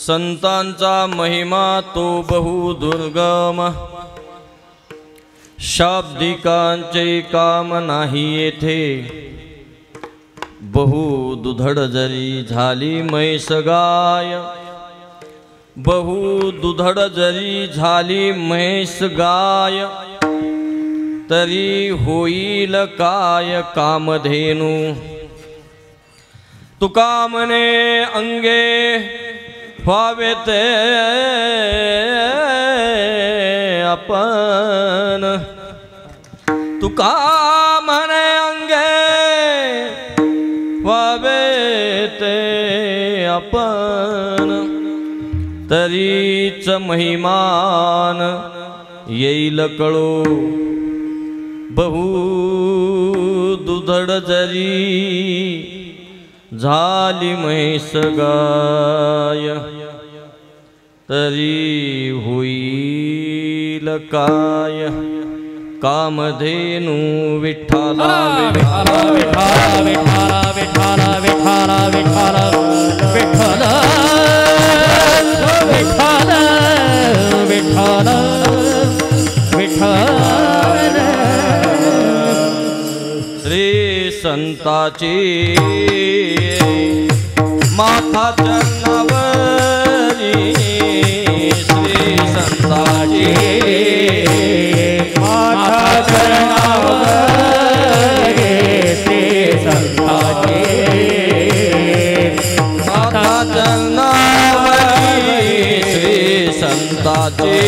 संतांचा महिमा तो बहुदुर्गम, शाब्दिकांचे काम नाही येथे। बहुदुधड जरी झाली म्हैस गाय, बहुदुधड जरी झाली म्हैस गाय, तरी होईल काय कामधेनू। तुका म्हणे अंगे व्हावे ते आपण, तुका म्हणे अंगे व्हावे ते आपण, तरीच महिमान येईल कळो। बहुदुधड जरी झाली म्हैस गाय, तरी होईल काय कामधेनू। विठ्ठला विठ्ठला विठ्ठला विठ्ठला विठ्ठला विठ्ठला विठ्ठला विठ्ठला विठ्ठला विठ्ठला। श्री संताची माथा चरणावरी, श्री संताची माथा चरणावरी, श्री संताची माथा चरणावरी, श्री संताची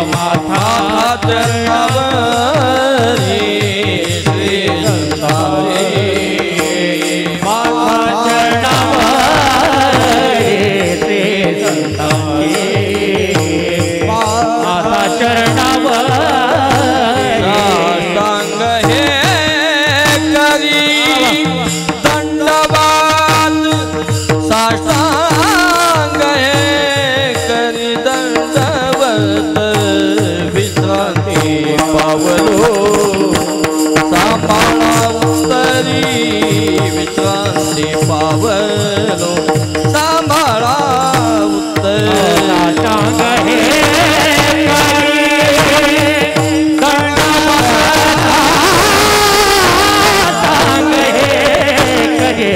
माथा चरणावरी, श्री संताची पावलो सांभाळा उत्तर। टांग हे टांग हे करे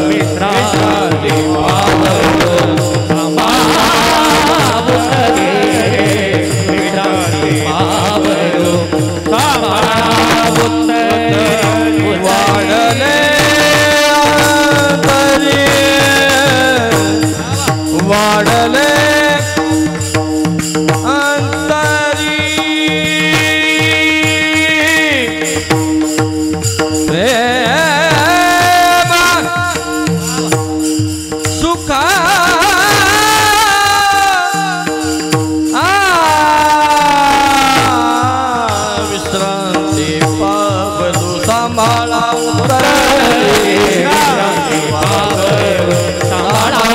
विश्रांती पावलो सांभाळा उत्तर, विश्रांती पावलो सांभाळा उत्तर। वाढले अंतरी, वाढले अंतरी प्रेम सुखा विश्रांती पावलो सांभाळा उत्तर, विश्रांती पावलो सांभाळा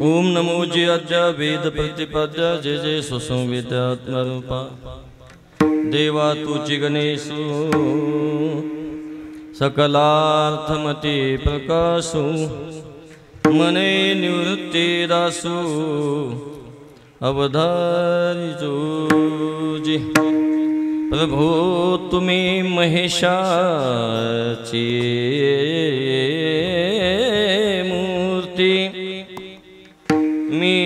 ओम नमो जय वेद प्रतिपद्य जय जय सुसंवेद्यात्मरूपा। देवा तुझी गणेशु सकलार्थमती प्रकाशु, मने निवृत्ती दासु अवधारी जोजी। प्रभो तुम्ही महेशाची मूर्ती, मी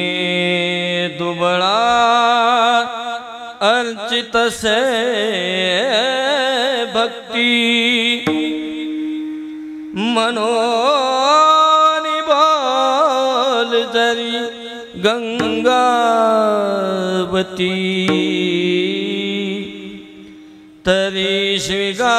दुबळा अर्चित से भक्ती मनोनिभा जरी गंगावती तरी स्वीकारलगी।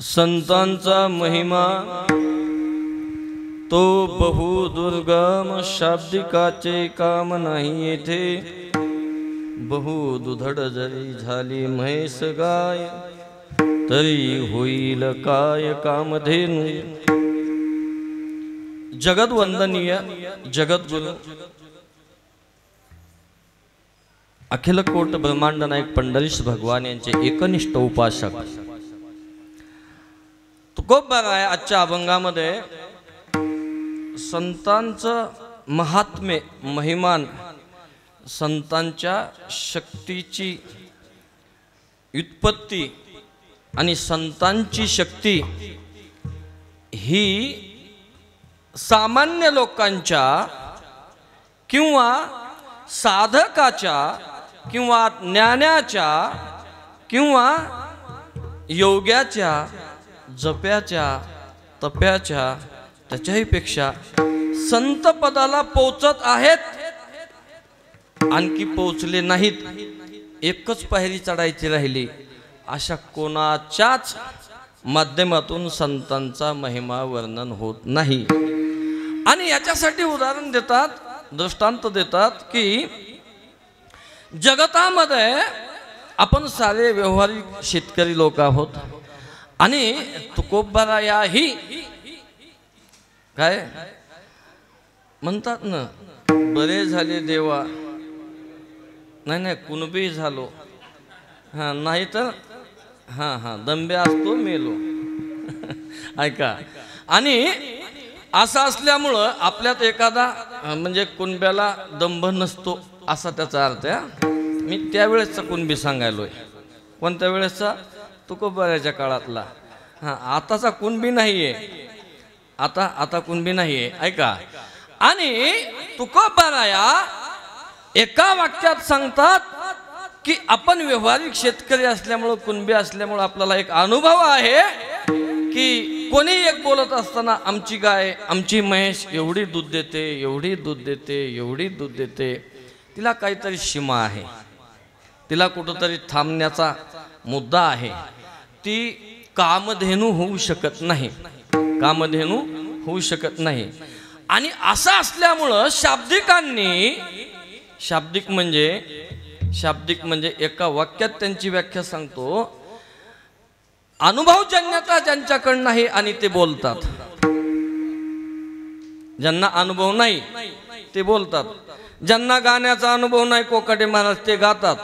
संतांचा महिमा तो बहुदुर्गम, शाब्दिकाचे काम नाही येथे। बहुदुधड जरी झाली म्हैस गाय तरी होईल काय कामधेनू। जगद्वंदनीय जगद्गुरु अखिल कोट ब्रह्मांड नायक पंढरीश भगवान यांचे एकनिष्ठ उपासक तुकोबाराय आजच्या अभंगामध्ये संतांचं महात्म्य, महिमान, संतांच्या शक्तीची व्युत्पत्ती आणि संतांची शक्ती ही सामान्य लोकांच्या किंवा साधकाच्या किंवा ज्ञानाच्या किंवा योग्याच्या जप्याच्या तप्याच्या त्याच्याही पेक्षा संत पदाला पोचत आहेत, आणखी पोचले नाहीत, एकच पायरी चढायची राहिली, अशा कोणाच्याच माध्यमातून संतांचा महिमा वर्णन होत नाही। आणि याच्यासाठी उदाहरण देतात, दृष्टांत देतात की जगतामध्ये आपण सारे व्यवहारिक शेतकरी लोक आहोत आणि तुकोबारायाही काय म्हणतात ना, बरे झाले देवा, नाही कुणबी झालो, हां नाही तर हां दंबे असतो मेलो ऐका। आणि असं असल्यामुळं आपल्यात एखादा म्हणजे कुणब्याला दंभ नसतो असा त्याचा अर्थ आहे। मी त्यावेळेसचा कुणबी सांगायलोय, कोणत्या वेळेसचा? तुकोबाराच्या काळातला। हां आताचा कुणबी नाहीये, आता कुणबी नाहीये ऐका। आणि तुकोबाराया एका वाक्यात सांगतात की आपण व्यवहारिक शेतकरी असल्यामुळं, कुणबी असल्यामुळं आपल्याला एक अनुभव आहे की कोणी एक बोलत असताना आमची गाय, आमची म्हैस एवढी दूध देते, एवढी दूध देते, एवढी दूध देते, तिला काहीतरी सीमा आहे, तिला कुठंतरी थांबण्याचा मुद्दा आहे, ती कामधेनू होऊ शकत नाही, कामधेनू होऊ शकत नाही। आणि असं असल्यामुळं शाब्दिकांनी, शाब्दिक म्हणजे एका वाक्यात त्यांची व्याख्या सांगतो, अनुभवजन्यता ज्यांच्याकडे नाही आणि ते बोलतात, ज्यांना अनुभव नाही ते बोलतात, ज्यांना गाण्याचा अनुभव नाही कोकाटे महाराज ते गातात,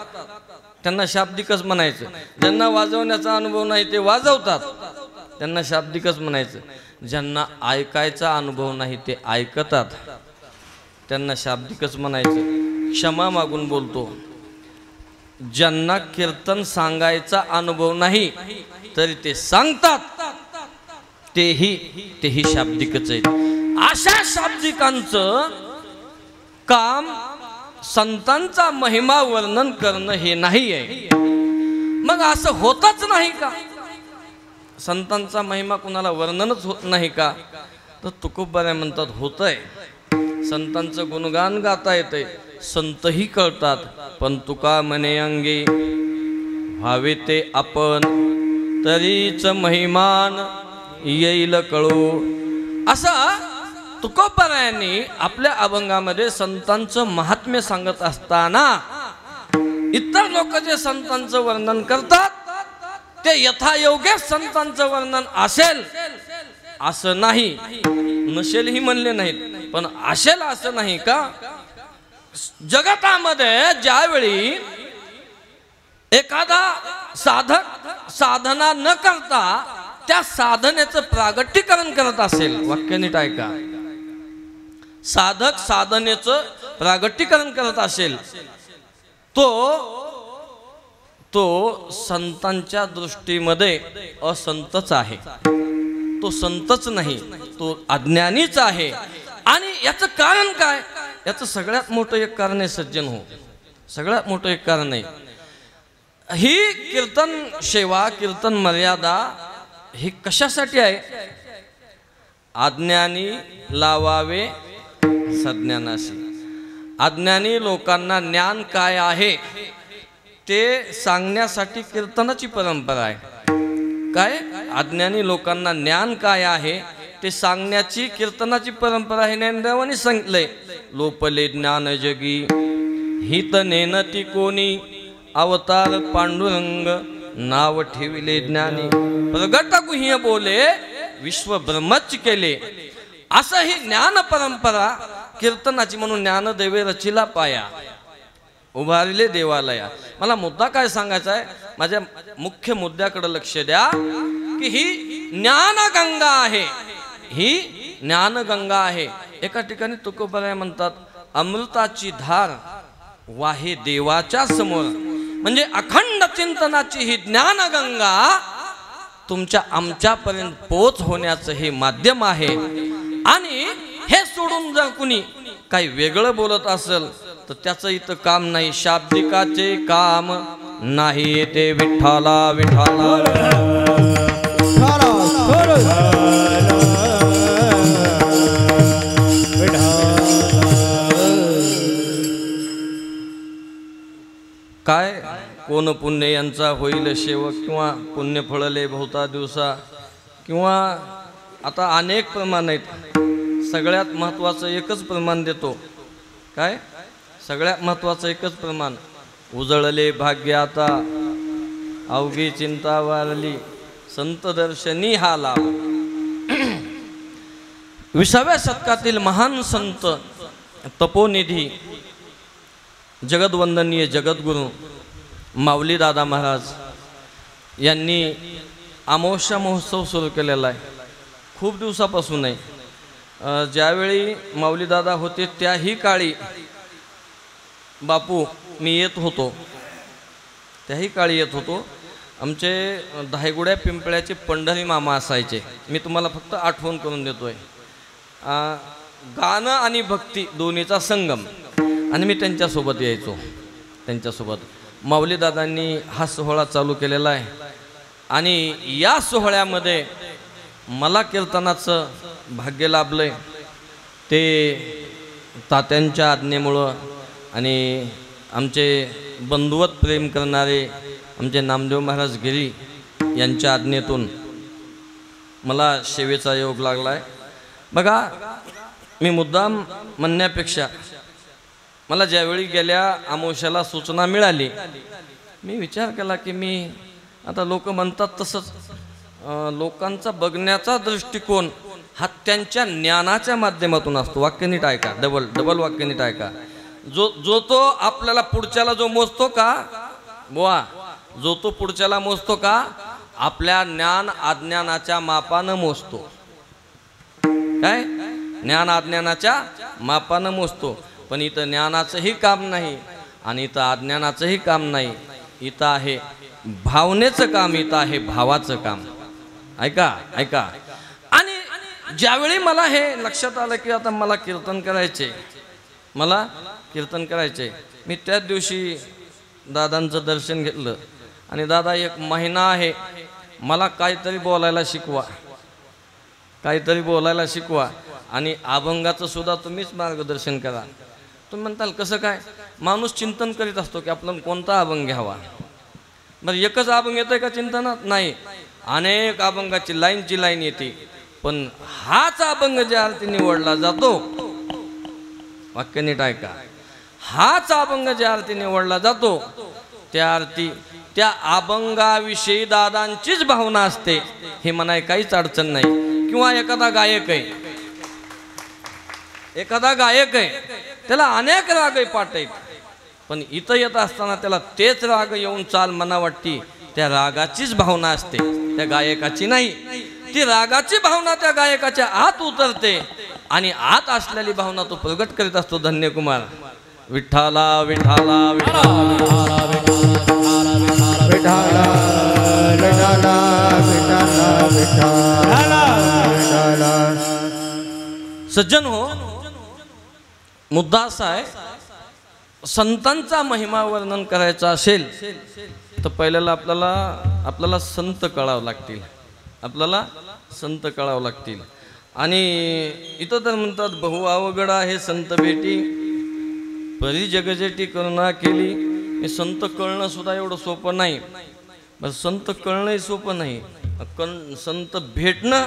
त्यांना शाब्दिकच म्हणायचं, ज्यांना वाजवण्याचा अनुभव नाही ते वाजवतात, त्यांना शाब्दिकच म्हणायचं, ज्यांना ऐकायचा अनुभव नाही ते ऐकतात, त्यांना शाब्दिकच म्हणायचं। क्षमा मागून बोलतो, ज्यांना कीर्तन सांगायचा अनुभव नाही तरी ते सांगतात, तेही शाब्दिकच आहेत। अशा शाब्दिकांचं काम संतांचा महिमा वर्णन करणं हे नाही आहे। मग असं होतच नाही का? संतांचा महिमा कुणाला वर्णनच होत नाही का? तर तुकोबाराय म्हणतात होतंय, संतांचं गुणगान गाता येते, संतही कळतात, पण तुका म्हणे अंगी व्हावे ते आपण, तरीच महिमान येईल कळू। असं तुकोबारायांनी आपल्या अभंगामध्ये संतांचं महात्म्य सांगत असताना इतर लोक जे संतांचं वर्णन करतात ते यथायोग्य संतांचं वर्णन असेल असं नाही, नसेलही म्हणले नाहीत, पण असेल असं नाही का? जगतामध्ये ज्यावेळी एखादा साधक साधना न करता त्या साधनेचं प्रागट्यीकरण करत असेल, वाक्य नीट ऐका, साधक साधनेचं प्रागट्यीकरण करत असेल, तो संतांच्या दृष्टीमध्ये असंतच आहे, तो संतच नाही, तो अज्ञानीच आहे। आणि याचं कारण काय? याचं सगळ्यात मोठं एक कारण आहे सज्जन हो, सगळ्यात मोठं एक कारण आहे ही कीर्तन सेवा कीर्तन मर्यादा ही कशासाठी आहे? अज्ञानी लावावे सज्ञानाशी. अज्ञानी लोकांना ज्ञान काय आहे ते सांगण्यासाठी कीर्तनाची परंपरा आहे. काय? अज्ञानी लोकांना ज्ञान काय आहे ते सांगण्याची कीर्तनाची परंपरा आहे. ज्ञानदेवांनी सांगितलंय, लोपले ज्ञान जगी हित नेनती कोणी, अवतार पांडुरंग नाव ठेविले ज्ञानी. प्रगट गुह्य बोले विश्व ब्रह्मच केले. असं ही ज्ञान परंपरा कीर्तनाची. म्हणून ज्ञानदेवे रचिला पाया, उभारले देवालया. मला मुद्दा काय सांगायचा आहे, माझ्या मुख्य मुद्द्याकडे लक्ष द्या की ही ज्ञानगंगा आहे. ही ज्ञानगंगा आहे. एका ठिकाणी तुकोबराय म्हणतात, अमृताची धार वाहे देवाच्या समोर. म्हणजे अखंड चिंतनाची ही ज्ञानगंगा तुमच्या आमच्यापर्यंत पोच होण्याचं हे माध्यम आहे. आणि हे सोडून जर कुणी काही वेगळं बोलत असेल तर त्याचं इथं काम नाही. शाब्दिकाचे काम नाही ते. विठ्ठला विठ्ठला काय कोण पुण्य यांचा होईल सेवक, किंवा पुण्य फळले बहुता दिवसा, किंवा आता अनेक प्रमाण आहेत. सगळ्यात महत्त्वाचं एकच प्रमाण देतो. काय? सगळ्यात महत्त्वाचं एकच प्रमाण, उजळले भाग्य आता अवघी चिंता वारली, संत दर्शनी हा लाभ. 20व्या शतकातील महान संत तपोनिधी जगदवंदनीय जगद्गुरू माऊली दादा महाराज यांनी अमावस्या महोत्सव सुरू केलेला आहे. खूप दिवसापासून आहे. ज्यावेळी माऊली दादा होते त्याही काळी बापू मी येत होतो, त्याही काळी येत होतो. आमचे धायगुड्या पिंपळ्याचे पंढरी मामा असायचे. मी तुम्हाला फक्त आठवण करून देतोय. गाणं आणि भक्ती दोन्हीचा संगम. आणि मी त्यांच्यासोबत यायचो. त्यांच्यासोबत माऊली दादांनी हा सोहळा चालू केलेला आहे. आणि या सोहळ्यामध्ये मला कीर्तनाचं भाग्य लाभलंय ते तात्यांच्या आज्ञेमुळं आणि आमचे बंधुवत प्रेम करणारे आमचे नामदेव महाराज गिरी यांच्या आज्ञेतून मला सेवेचा योग लागला आहे. बघा, मी मुद्दाम म्हणण्यापेक्षा मला ज्यावेळी गेल्या अमावस्याला सूचना मिळाली, मी विचार केला की मी आता लोक म्हणतात तसंच लोकांचा बघण्याचा दृष्टिकोन हा त्यांच्या ज्ञानाच्या माध्यमातून असतो. वाक्य नीट ऐका, डबल वाक्य नीट ऐका. जो तो आपल्याला पुढच्याला जो मोजतो का बुवा, जो तो पुढच्याला मोजतो का आपल्या ज्ञान अज्ञानाच्या मापानं मोजतो. काय? ज्ञान अज्ञानाच्या मापानं मोजतो. पण इथं ज्ञानाचंही काम नाही आणि इथं अज्ञानाचंही काम नाही. इथं आहे भावनेचं काम, इथं आहे भावाचं काम. ऐका ऐका. आणि ज्यावेळी मला हे लक्षात आलं की आता मला कीर्तन करायचे, मला कीर्तन करायचे, मी त्याच दिवशी दादांचं दर्शन घेतलं. आणि दादा, 1 महिना आहे, मला काहीतरी बोलायला शिकवा, काहीतरी बोलायला शिकवा. आणि अभंगाचं सुद्धा तुम्हीच मार्गदर्शन करा. तुम्ही म्हणताल कसं काय? माणूस चिंतन करीत असतो की आपल्याला कोणता अभंग घ्यावा. बरं, एकच अभंग येतोय का चिंतनात? नाही, अनेक अभंगाची लाईनची लाईन येते. पण हाच अभंग ज्या अर्थी निवडला जातो, वाक्य नीट ऐका, हाच अभंग ज्या अर्थी निवडला जातो त्या अर्थी त्या अभंगाविषयी दादांचीच भावना असते. हे म्हणाय काहीच अडचण नाही. किंवा एखादा गायक आहे, एखादा गायक आहे, त्याला अनेक राग आहे पाठ आहेत, पण इथं येत असताना त्याला तेच राग येऊन चाल मना वाटती. त्या रागाचीच भावना असते, त्या गायकाची नाही. ती रागाची भावना त्या गायकाच्या आत उतरते आणि आत असलेली भावना तो प्रगट करीत असतो. धन्यकुमार विठ्ठला विठ्ठला विठ्ठला विठ्ठला विठ्ठला. सज्जन हो, मुद्दा असा आहे, संतांचा महिमा वर्णन करायचा असेल तर पहिल्याला आपल्याला संत कळावं लागतील, आपल्याला संत कळावं लागतील. आणि इथं तर म्हणतात बहु अवघड आहे संत भेटी, परी जगजेटी करुणा केली. हे संत कळणं सुद्धा एवढं सोपं नाही. बस संत कळणंही सोपं नाही, संत भेटणं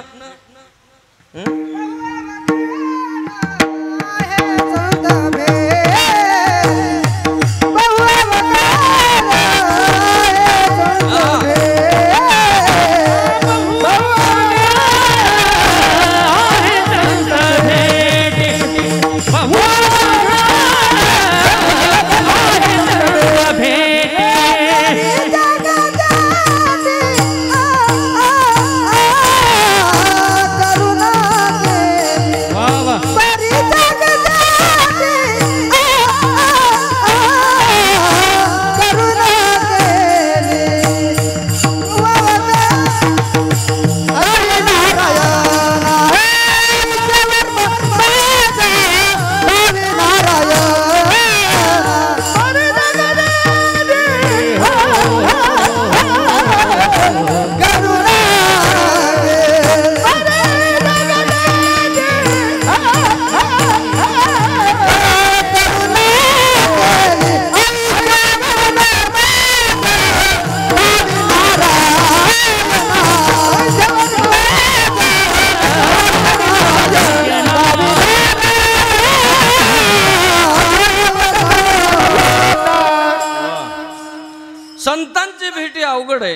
संतांची भेटी अवघड आहे.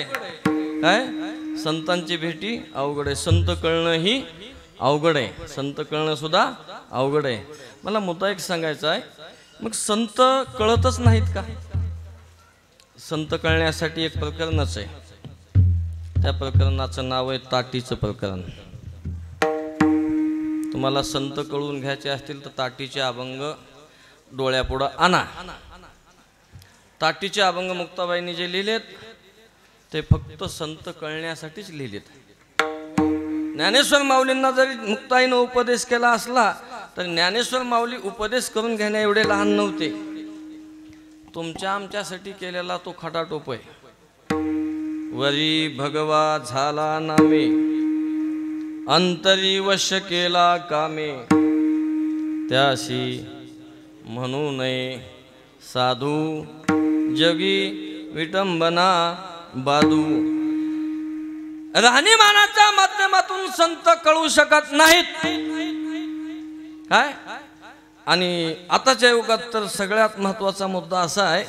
काय संतांची भेटी अवघड आहे. संत कळणं ही अवघड आहे, संत कळणं सुद्धा अवघड आहे. मला मुद्दा एक सांगायचा आहे. मग संत कळतच नाहीत का? संत कळण्यासाठी एक प्रकरणच आहे. त्या प्रकरणाचं नाव आहे ताटीचं प्रकरण. तुम्हाला संत कळून घ्यायचे असतील तर ताटीचे अभंग डोळ्यापुढं आणा. ताटीचे अभंग मुक्ताबाईंनी जे लिहिलेत ते फक्त संत कळण्यासाठीच लिहिलेत. ज्ञानेश्वर माऊलींना जरी मुक्ताईनं उपदेश केला असला तर ज्ञानेश्वर माऊली उपदेश करून घेण्या एवढे लहान नव्हते. तुमच्या आमच्यासाठी केलेला तो खटाटोप आहे. वरी भगवा झाला नामे, अंतरी वश केला कामे, त्याशी म्हणू नये साधू, जगी विटंबना बादू. राहणीमानाच्या माध्यमातून संत कळू शकत नाहीत. काय आणि आताच्या युगात तर सगळ्यात महत्वाचा मुद्दा असा आहे,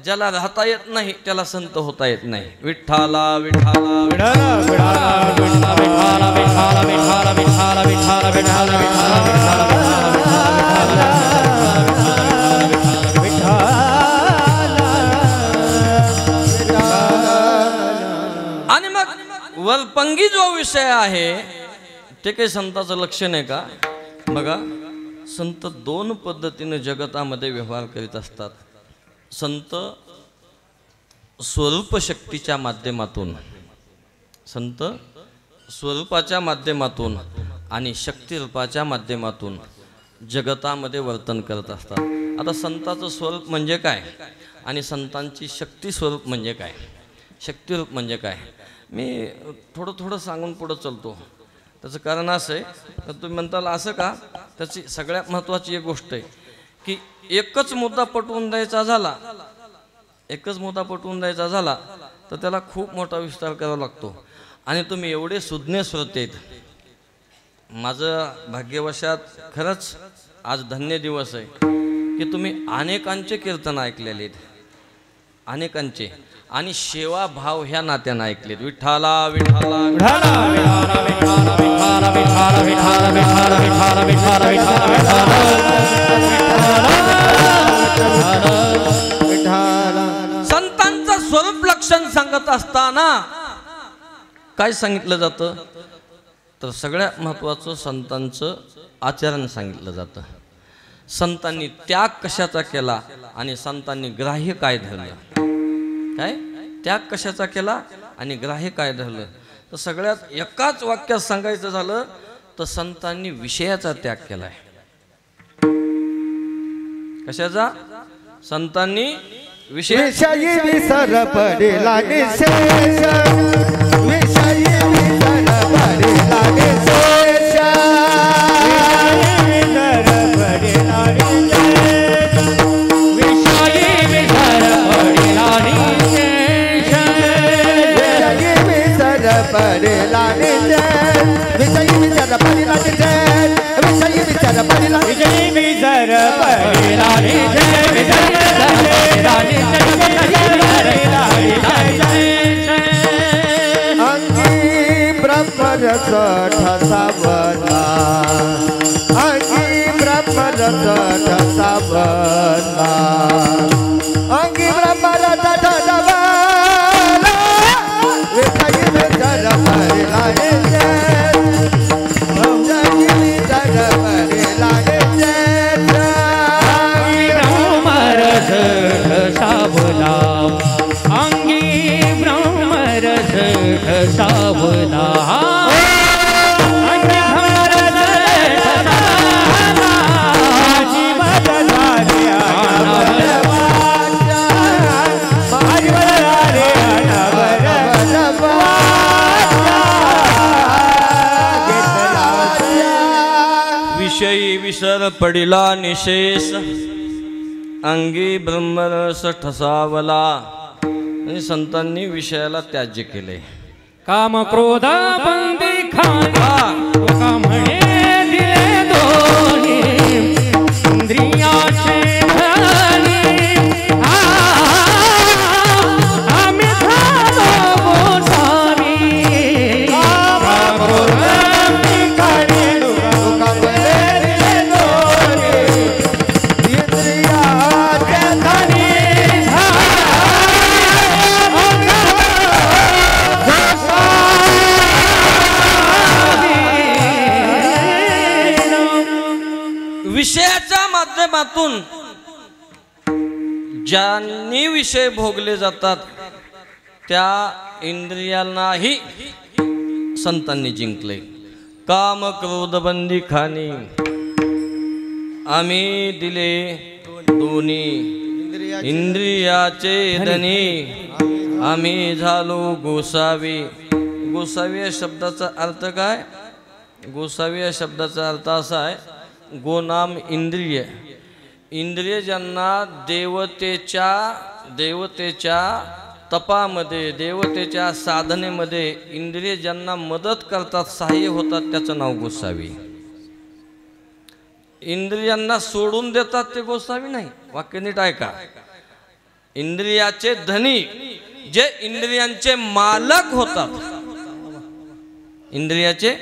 ज्याला राहता येत नाही त्याला संत होता येत नाही. विठ्ठला विठ्ठला विठ्ठला विठ्ठला विठ्ठला विठ्ठला विठ्ठला विठ्ठला विठ्ठला विठ्ठला आणि मग वलपंगी जो विषय आहे ते काही संताचं लक्षण आहे का? बघा, संत दोन पद्धतीने जगतामध्ये व्यवहार करीत असतात. संत स्वरूप शक्तीच्या माध्यमातून, संत स्वरूपाच्या माध्यमातून आणि शक्तिरूपाच्या माध्यमातून जगतामध्ये वर्तन करत असतात. आता संताचं स्वरूप म्हणजे काय आणि संतांची शक्ती स्वरूप म्हणजे काय, शक्तिरूप म्हणजे काय, मी थोडं सांगून पुढं चालतो. त्याचं कारण असं आहे तर तुम्ही म्हणताल असं का? त्याची सगळ्यात महत्त्वाची एक गोष्ट आहे की एकच मुद्दा पटवून द्यायचा झाला, एकच मुद्दा पटवून द्यायचा झाला तर त्याला खूप मोठा विस्तार करावा लागतो. आणि तुम्ही एवढे सुज्ञ श्रोते आहेत. माझं भाग्यवशात खरंच आज धन्य दिवस आहे की तुम्ही अनेकांचे कीर्तन ऐकलेले आहेत, अनेकांचे, आणि सेवा भाव ह्या नात्यानं ऐकलेत. विठ्ठला विठ्ठला विठ्ठला विठ्ठला विठ्ठला विठ्ठला विठ्ठला विठ्ठला विठ्ठला विठ्ठला विठ्ठला. संतांचं स्वरूप लक्षण सांगत असताना काय सांगितलं जातं तर सगळ्यात महत्त्वाचं संतांचं आचरण सांगितलं जातं. संतांनी त्याग कशाचा केला आणि संतांनी ग्राह्य काय धरलं, काय त्याग कशाचा केला आणि ग्राह्य काय धरलं. तर सगळ्यात एकाच वाक्यात सांगायचं झालं तर संतांनी विषयाचा त्याग केलाय. कशाचा? संतांनी विषयी विसर पडेला निशेष विषयी विसर पडेला निशेष विसर पडेला निशेष विषयी विसर पडेला निशेष विषयी विसर पडेला निशेष विषयी विसर पडेला निशेष विषयी विसर पडेला विषयी विसर पडेला अंगी ब्रह्मरस ठसावला अंगी ब्रह्मरस ठसावला अंगी ब्रह्मरस ठसावला विषयी विसर पडेला अंगी ब्रह्मरस ठसावला अंगी ब्रह्मरस विषयी विसर पडिला निशेष अंगी ब्रह्मरस ठसावला. म्हणजे संतांनी विषयाला त्याज्य केले. काम क्रोध बंदी खाना तुका म्हणे दिले दोन्ही इंद्रियाचे धनी आम्ही झालो गोसावी. काम क्रोध बंदी खाणे तुका म्हणे दिले दोन्ही इंद्रियाचे धनी विषयाच्या माध्यमातून ज्यांनी विषय भोगले जातात त्या इंद्रियांनाही संतांनी जिंकले. काम क्रोध बंदी खानी आम्ही दिले दोन्ही इंद्रियाचे धनी आम्ही झालो गोसावी. गोसावी या शब्दाचा अर्थ काय? गोसावी या शब्दाचा अर्थ असा आहे, गो नाम इंद्रिय. इंद्रिय ज्यांना देवतेच्या तपामध्ये देवतेच्या साधनेमध्ये इंद्रिय ज्यांना मदत करतात सहाय्य होतात त्याचं नाव गोसावी. इंद्रियांना सोडून देतात ते गोसावी नाही. वाक्य नीट ऐका. इंद्रियाचे धनी जे इंद्रियांचे मालक होतात. इंद्रियाचे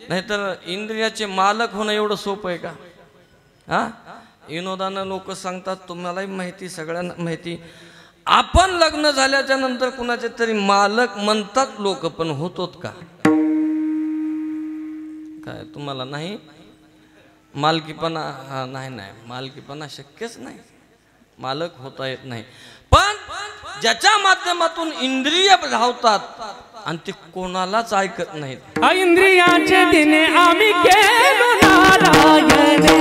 नाहीतर इंद्रियाचे मालक होणं एवढं सोपं आहे का? हा, विनोदानं लोक सांगतात, तुम्हालाही माहिती सगळ्यांना माहिती, आपण लग्न झाल्याच्या नंतर कुणाचे तरी मालक म्हणतात लोक, पण होतोत का? काय तुम्हाला नाही? मालकीपणा नाही मालकीपणा शक्यच नाही. मालक होता येत नाही. पण ज्याच्या माध्यमातून इंद्रिय धावतात आणि ते कोणालाच ऐकत नाहीत. इंद्रियाचे दिने आम्ही केलो नारायणे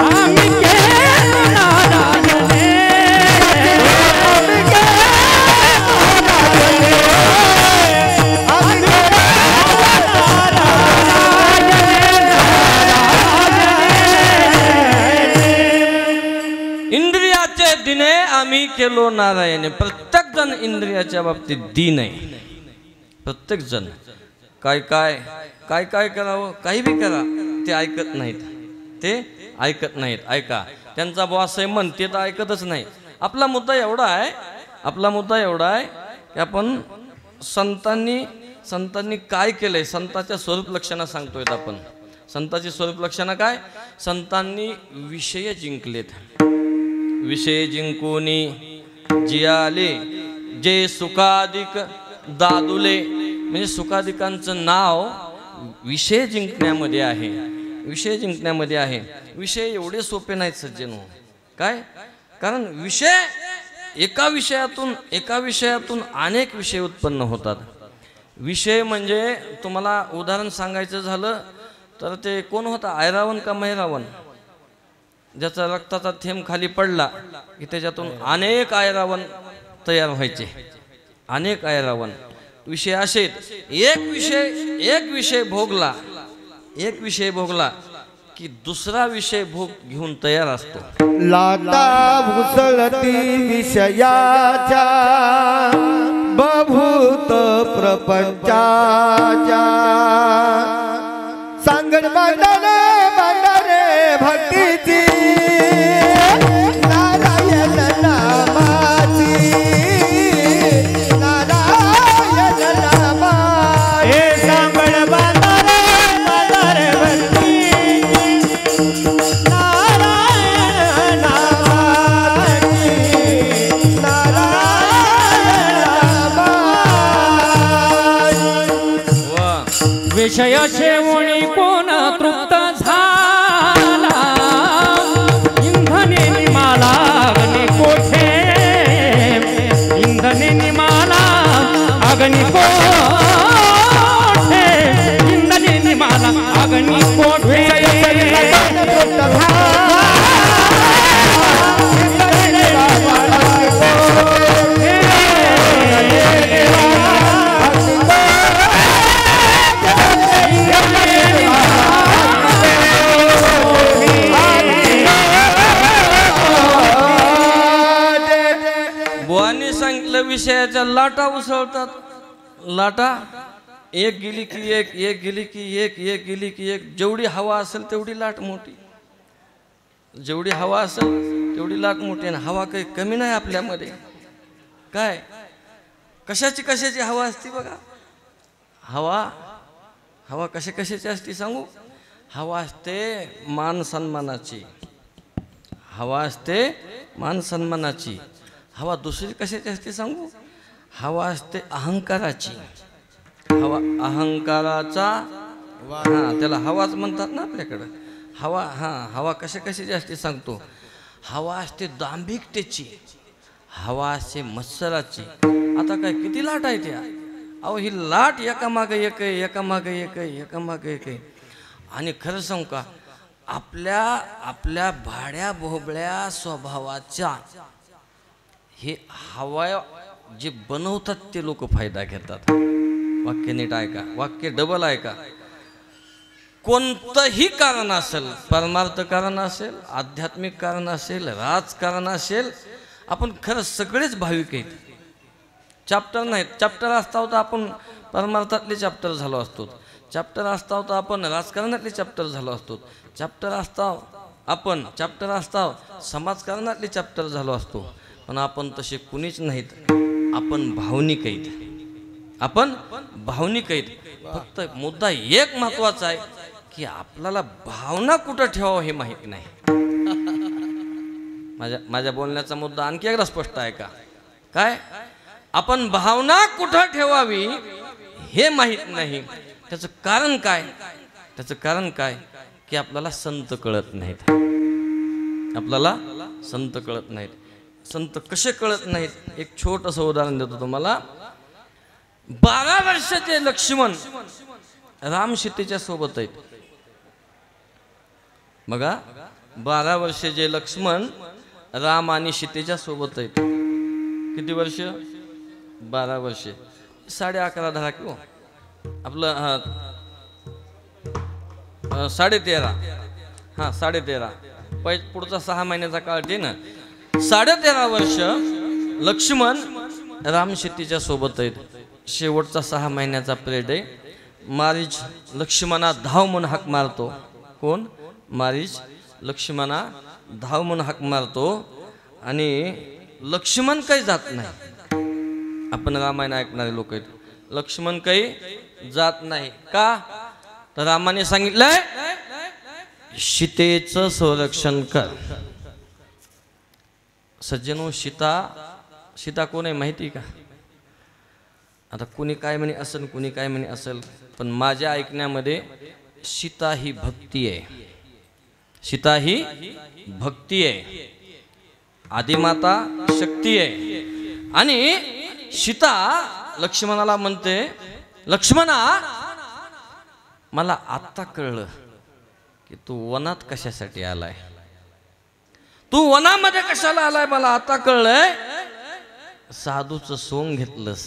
आम्ही केलो नारायणे इंद्रियाचे दिने आम्ही केलो नारायणे. प्रत्येक जण इंद्रियाच्या बाबतीत दीन आहे. प्रत्येक जण काय करावं, काही बी करा, ते ऐकत नाहीत. ते ऐकत नाहीत. ऐका, त्यांचा बॉस आहे म्हण, ते तर ऐकतच नाही. आपला मुद्दा एवढा आहे की आपण संतांनी काय केलंय, संतांच्या स्वरूप लक्षणं सांगतोय आपण. संतांची स्वरूप लक्षणं काय? संतांनी विषय जिंकलेत. विषय जिंकूनी जियाले जे सुखाधिक दादुले. म्हणजे सुखाधिकांचं नाव विषय जिंकण्यामध्ये आहे. विषय जिंकण्यामध्ये आहे. विषय एवढे सोपे नाहीत सज्जनो. काय? कारण एका विषयातून अनेक विषय उत्पन्न होतात. विषय म्हणजे तुम्हाला उदाहरण सांगायचं झालं तर ते कोण होता, ऐरावण का मैरावण? ज्याचा रक्ताचा थेंब खाली पडला की त्याच्यातून अनेक ऐरावण तयार व्हायचे, अनेक ऐरावण. विषय असे एक विषय भोगला, एक विषय भोगला की दुसरा विषय भोग घेऊन तयार असतो. लाटा घुसळती विषयाच्या बभूत प्रपंचाच्या सांगण मांडणे भक्तीची नारायण नामाची नारायण नामाची हे सांगण मांडणे भक्तीची नारायण नामाची नारायण वा विषय शेवणी कोण तृप्त झाला इंधने निमाला अग्नी कोठे इंधने निमाला अग्नी कोठे इंधने निमाला अग्नी कोठे बुवांनी सांगितलं विषयाच्या लाटा उसळतात. लाटा एक गेली की एक, एक गेली की एक, एक गेली की एक. जेवढी हवा असेल तेवढी लाट मोठी, जेवढी हवा असेल तेवढी लाट मोठी. आणि हवा काही कमी नाही आपल्यामध्ये. काय कशाची हवा असती बघा. हवा कशाची असती सांगू. हवा असते मान सन्मानाची, हवा असते मान सन्मानाची. हवा दुसरी कशाची असते सांगू. हवा असते अहंकाराची. हवा अहंकाराचा, हां त्याला हवाच म्हणतात ना आपल्याकडं. हवा हवा कशाची असते सांगतो. हवा असते दांभिकतेची, हवा असते मत्सराची. आता काय किती लाट आहे त्या. अहो ही लाट एकामागे एक आहे, एकामागे एक आहे, एकामागे एक आहे. आणि खरं सांगू का आपल्या भाड्या भोबळ्या स्वभावाच्या हे हवा जे बनवतात ते लोक फायदा घेतात. वाक्य नीट ऐका, वाक्य डबल ऐका. कोणतंही कारण असेल, परमार्थ कारण असेल, आध्यात्मिक कारण असेल, राजकारण असेल, आपण खरं सगळेच भाविक आहेत. चॅप्टर नाहीत. चॅप्टर असता होता आपण परमार्थातले चॅप्टर झालो असतो. चॅप्टर असता होता आपण राजकारणातले चॅप्टर झालो असतो. चॅप्टर असता समाजकारणातले चॅप्टर झालो असतो. पण आपण तसे कुणीच नाहीत. आपण भावनिक आहेत, आपण भावनिक आहेत. फक्त मुद्दा एक महत्वाचा आहे की आपल्याला भावना कुठं ठेवावं हे माहीत नाही. माझ्या बोलण्याचा मुद्दा आणखी एकदा स्पष्ट आहे का. काय आपण भावना कुठं ठेवावी हे माहीत नाही. त्याचं कारण काय. त्याचं कारण काय की आपल्याला संत कळत नाहीत. आपल्याला संत कळत नाहीत. संत कसे कळत नाहीत. एक छोटंसं उदाहरण देतो तुम्हाला. 12 वर्षाचे लक्ष्मण राम सीतेच्या सोबत आहेत. बघा 12 वर्षाचे लक्ष्मण राम आणि सीतेच्या सोबत आहेत. किती वर्ष. 12 वर्षे. 11.5 धरा किंवा आपलं 13.5. हां 13.5. पुढचा 6 महिन्याचा काळ ते ना. 13.5 वर्ष लक्ष्मण राम सीतेच्या सोबत आहेत. शेवटचा 6 महिन्याचा पिरियड आहे. मारीच लक्ष्मणा धाव म्हणून हाक मारतो. कोण. मारीच लक्ष्मणा धाव म्हणून हाक मारतो आणि लक्ष्मण काही जात नाही. आपण रामायण ऐकणारे लोक आहेत. लक्ष्मण काही जात नाही. का तर रामाने सांगितलंय सीतेचं संरक्षण कर. सज्जनो सीता कोण आहे माहिती का. आता कुणी काय म्हणे असेल, कुणी काय म्हणे असेल, पण माझ्या ऐकण्यामध्ये सीता ही भक्ती आहे. सीता ही भक्ती आहे. आदिमाता शक्ती आहे. आणि सीता लक्ष्मणाला म्हणते लक्ष्मणा मला आत्ता कळलं की तू वनात कशासाठी आलाय. तू वनामध्ये कशाला आलाय मला आता कळलंय. साधूचं सोंग घेतलंस,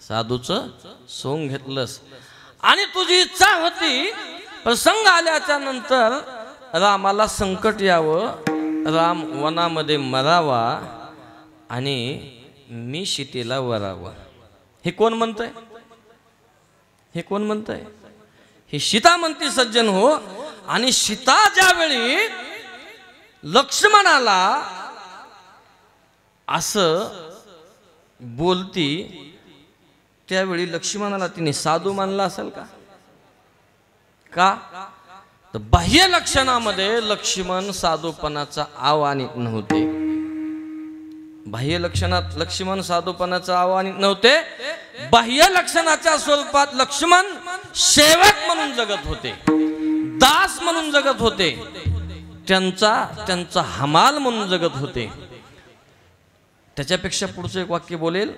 साधूचं सोंग घेतलंस आणि तुझी इच्छा होती प्रसंग आल्याच्या नंतर रामाला संकट यावं, राम वनामध्ये मरावा आणि मी सीतेला वरावं. हे कोण म्हणतंय? हे कोण म्हणतंय? ही सीता म्हणती सज्जन हो. आणि सीता ज्यावेळी लक्ष्मणाला असं बोलती त्यावेळी लक्ष्मणाला तिने साधू मानला असेल का? का तर बाह्य लक्षणामध्ये लक्ष्मण साधूपणाचा आव्हानित नव्हते. बाह्य लक्षणात लक्ष्मण साधूपणाचा आव्हानित नव्हते. बाह्य लक्षणाच्या स्वरूपात लक्ष्मण सेवक म्हणून जगत होते, दास म्हणून जगत होते, त्यांचा हमाल म्हणून जगत होते. त्याच्यापेक्षा पुढचं एक वाक्य बोलेल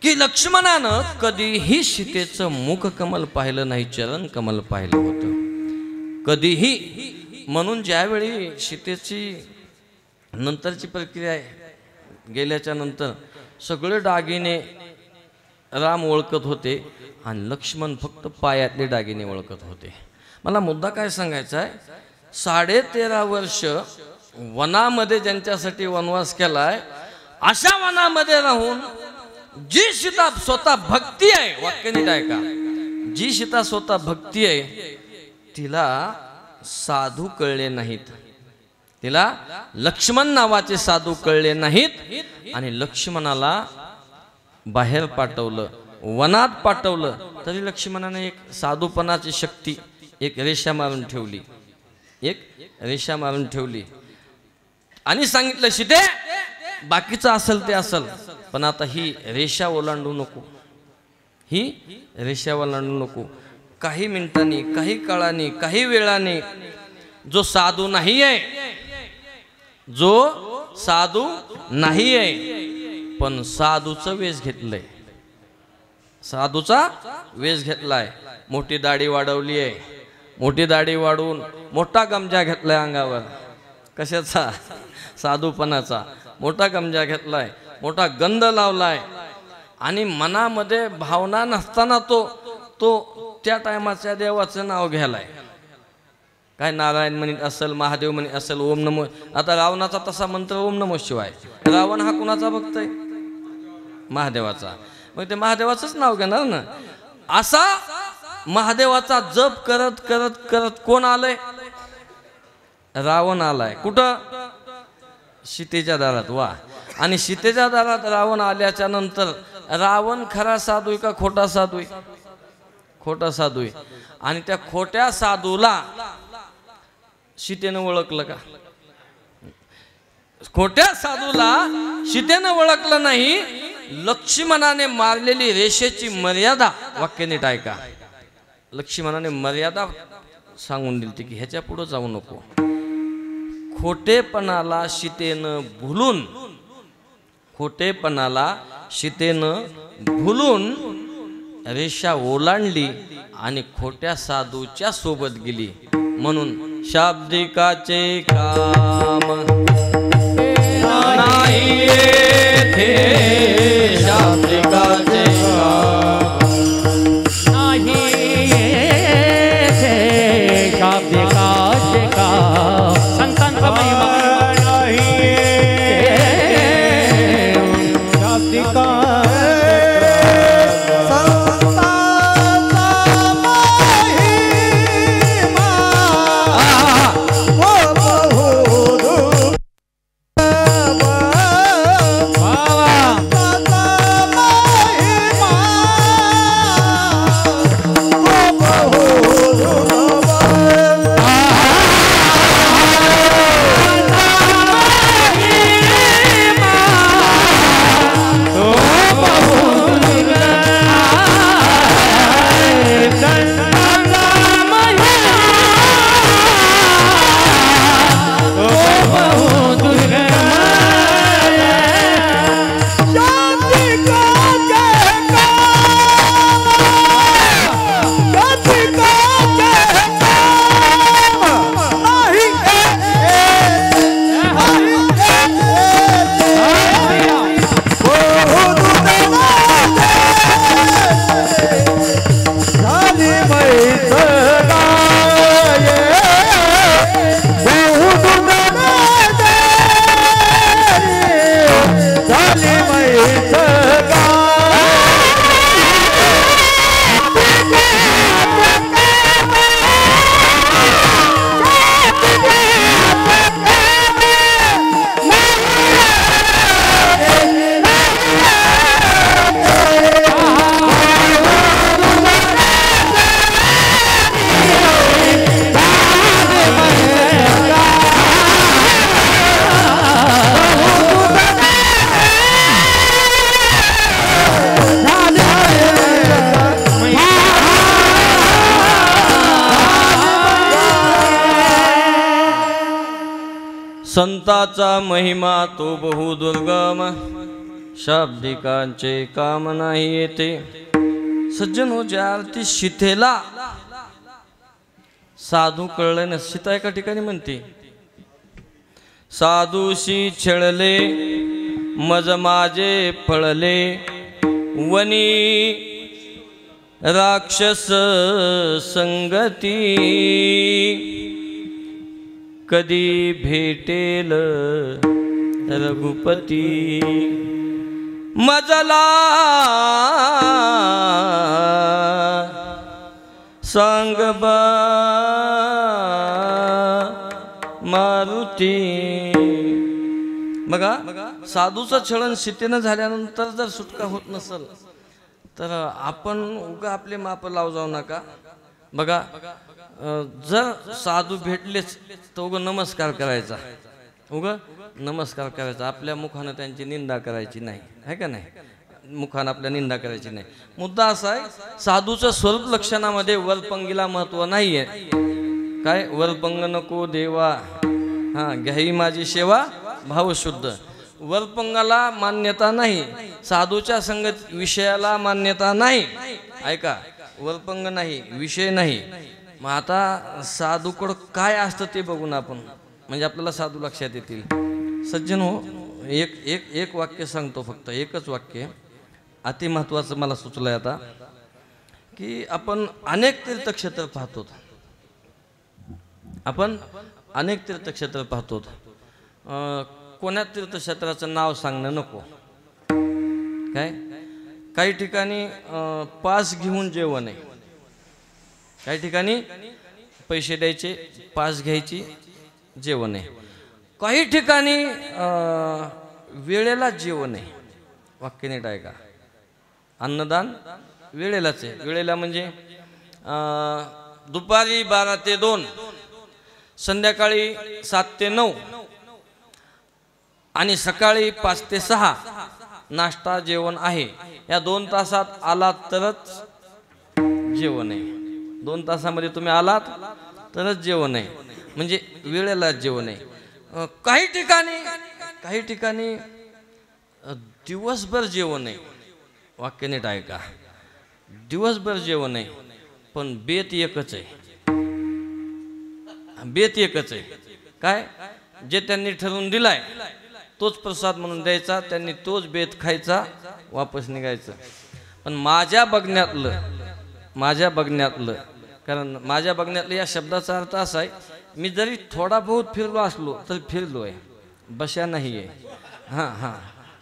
की लक्ष्मणानं कधीही सीतेचं मुख कमल पाहिलं नाही, चरण कमल पाहिलं होतं कधीही. म्हणून ज्यावेळी सीतेची नंतरची प्रक्रिया आहे, गेल्याच्या नंतर सगळे दागिने राम ओळखत होते आणि लक्ष्मण फक्त पायातले दागिने ओळखत होते. मला मुद्दा काय सांगायचा आहे, 13.5 वर्ष वनामध्ये ज्यांच्यासाठी वनवास केलाय, अशा वनामध्ये राहून जी सीता स्वतः भक्ती आहे, वाक्य नीट ऐका, जी सीता स्वतः भक्ती आहे तिला साधू कळले नाहीत, तिला लक्ष्मण नावाचे साधू कळले नाहीत आणि लक्ष्मणाला बाहेर पाठवलं, वनात पाठवलं, तरी लक्ष्मणाने एक साधूपणाची शक्ती एक रेषा मारून ठेवली, एक रेषा मारून ठेवली आणि सांगितलं सीते बाकीचं असेल ते असेल, पण आता ही रेषा ओलांडू नको, ही रेषा ओलांडू नको. काही मिनिटांनी, काही काळाने, काही वेळाने जो साधू नाही आहे, जो साधू नाही आहे पण साधूचं वेश घेतलंय, साधूचा वेश घेतलाय, मोठी दाढी वाढवली आहे, मोठी दाढी वाढवून मोठा गमजा घेतलाय अंगावर, कशाचा? साधूपणाचा. मोठा गमजा घेतलाय, मोठा गंध लावलाय आणि मनामध्ये भावना नसताना तो त्या टायमाच्या देवाचं नाव घ्यायलाय. काय नारायण म्हणत असेल, महादेव म्हणत असेल, ओम नमो. आता रावणाचा तसा मंत्र ओम नमो शिवाय. रावण हा कुणाचा भक्त आहे? महादेवाचा. मग ते महादेवाचंच नाव घेणार ना. असा महादेवाचा जप करत करत करत कोण आलंय? रावण आलाय. कुठं? सीतेच्या दारात. वा. आणि सीतेच्या दारात रावण आल्याच्या नंतर रावण खरा साधू आहे का खोटा साधू आहे? खोटा साधू आहे. आणि त्या खोट्या साधूला सीतेनं ओळखलं का? खोट्या साधूला सीतेनं ओळखलं नाही. लक्ष्मणाने मारलेली रेषेची मर्यादा, वाक्य नीट ऐका, लक्ष्मणाने मर्यादा सांगून दिली की ह्याच्या पुढे जाऊ नको. खोटेपणाला सीतेनं भुलून, खोटेपणाला सीतेनं भुलून रेषा ओलांडली आणि खोट्या साधूच्या सोबत गेली. म्हणून शाब्दिकाचे काम नाही येथे, शाब्दिकाचे काम नाही येथे, शाब्दिकाचे काम. संतांचा महिमा नाही शाब्दिका Oh संताचा महिमा तो बहुदुर्गम, शाब्दिकांचे काम नाही येते. सज्जन हो, ज्या अर्थी शिथेला साधू कळले ना, सीता एका ठिकाणी म्हणते, साधूशी छळले मज माझे फळले, वनी राक्षस संगती, कधी भेटेल रघुपती, मजला सांग मारुती. बघा, साधूचं छळण सीतेनं झाल्यानंतर जर सुटका होत नसल तर आपण उगा आपले माप लाव जाऊ नका. बघा, जर साधू भेटलेच तर उगा नमस्कार करायचा, उगा नमस्कार करायचा. आपल्या मुखानं त्यांची निंदा करायची नाही, आहे का नाही? मुखानं आपल्या निंदा करायची नाही. मुद्दा असा आहे, साधूचं स्वरूप लक्षणामध्ये वरपंगीला महत्व नाहीये. काय वरपंग नको देवा, हां घ्याई माझी सेवा भावशुद्ध. वरपंगाला मान्यता नाही, साधूच्या संगत विषयाला मान्यता नाही. ऐका, वरपंग नाही, विषय नाही. मग आता साधूकडं काय असतं ते बघून आपण, म्हणजे आपल्याला साधू लक्षात येतील. सज्जन हो, एक वाक्य सांगतो, फक्त एकच वाक्य, अति महत्त्वाचं मला सुचलंय आता, की आपण अनेक तीर्थक्षेत्र पाहतो. आपण अनेक तीर्थक्षेत्र पाहतो. कोण्या तीर्थक्षेत्राचं नाव सांगणं नको. काय काही ठिकाणी पास घेऊन जेवण आहे, काही ठिकाणी पैसे द्यायचे, पास घ्यायची, जेवण आहे. काही ठिकाणी वेळेला जेवण आहे. वाक्य नीट आहे का? अन्नदान वेळेलाच आहे. वेळेला म्हणजे दुपारी 12 ते 2, संध्याकाळी 7 ते 9 आणि सकाळी 5 ते 6 नाश्ता जेवण आहे. या 2 तासात आलात तरच जेवण आहे. 2 तासामध्ये तुम्ही आलात तरच जेवण आहे, म्हणजे वेळेला जेवण आहे. काही ठिकाणी दिवसभर जेवण आहे. वाक्य नीट आहे का? दिवसभर जेवण आहे, पण बेत एकच आहे. बेत एकच आहे. काय? जे त्यांनी ठरवून दिलाय तोच प्रसाद म्हणून द्यायचा, त्यांनी तोच बेत खायचा, वापस निघायचं. पण माझ्या बघण्यातलं कारण माझ्या बघण्यातलं या शब्दाचा अर्थ असा आहे, मी जरी थोडा बहुत फिरलो असलो तरी फिरलो आहे, बशा नाही आहे. हां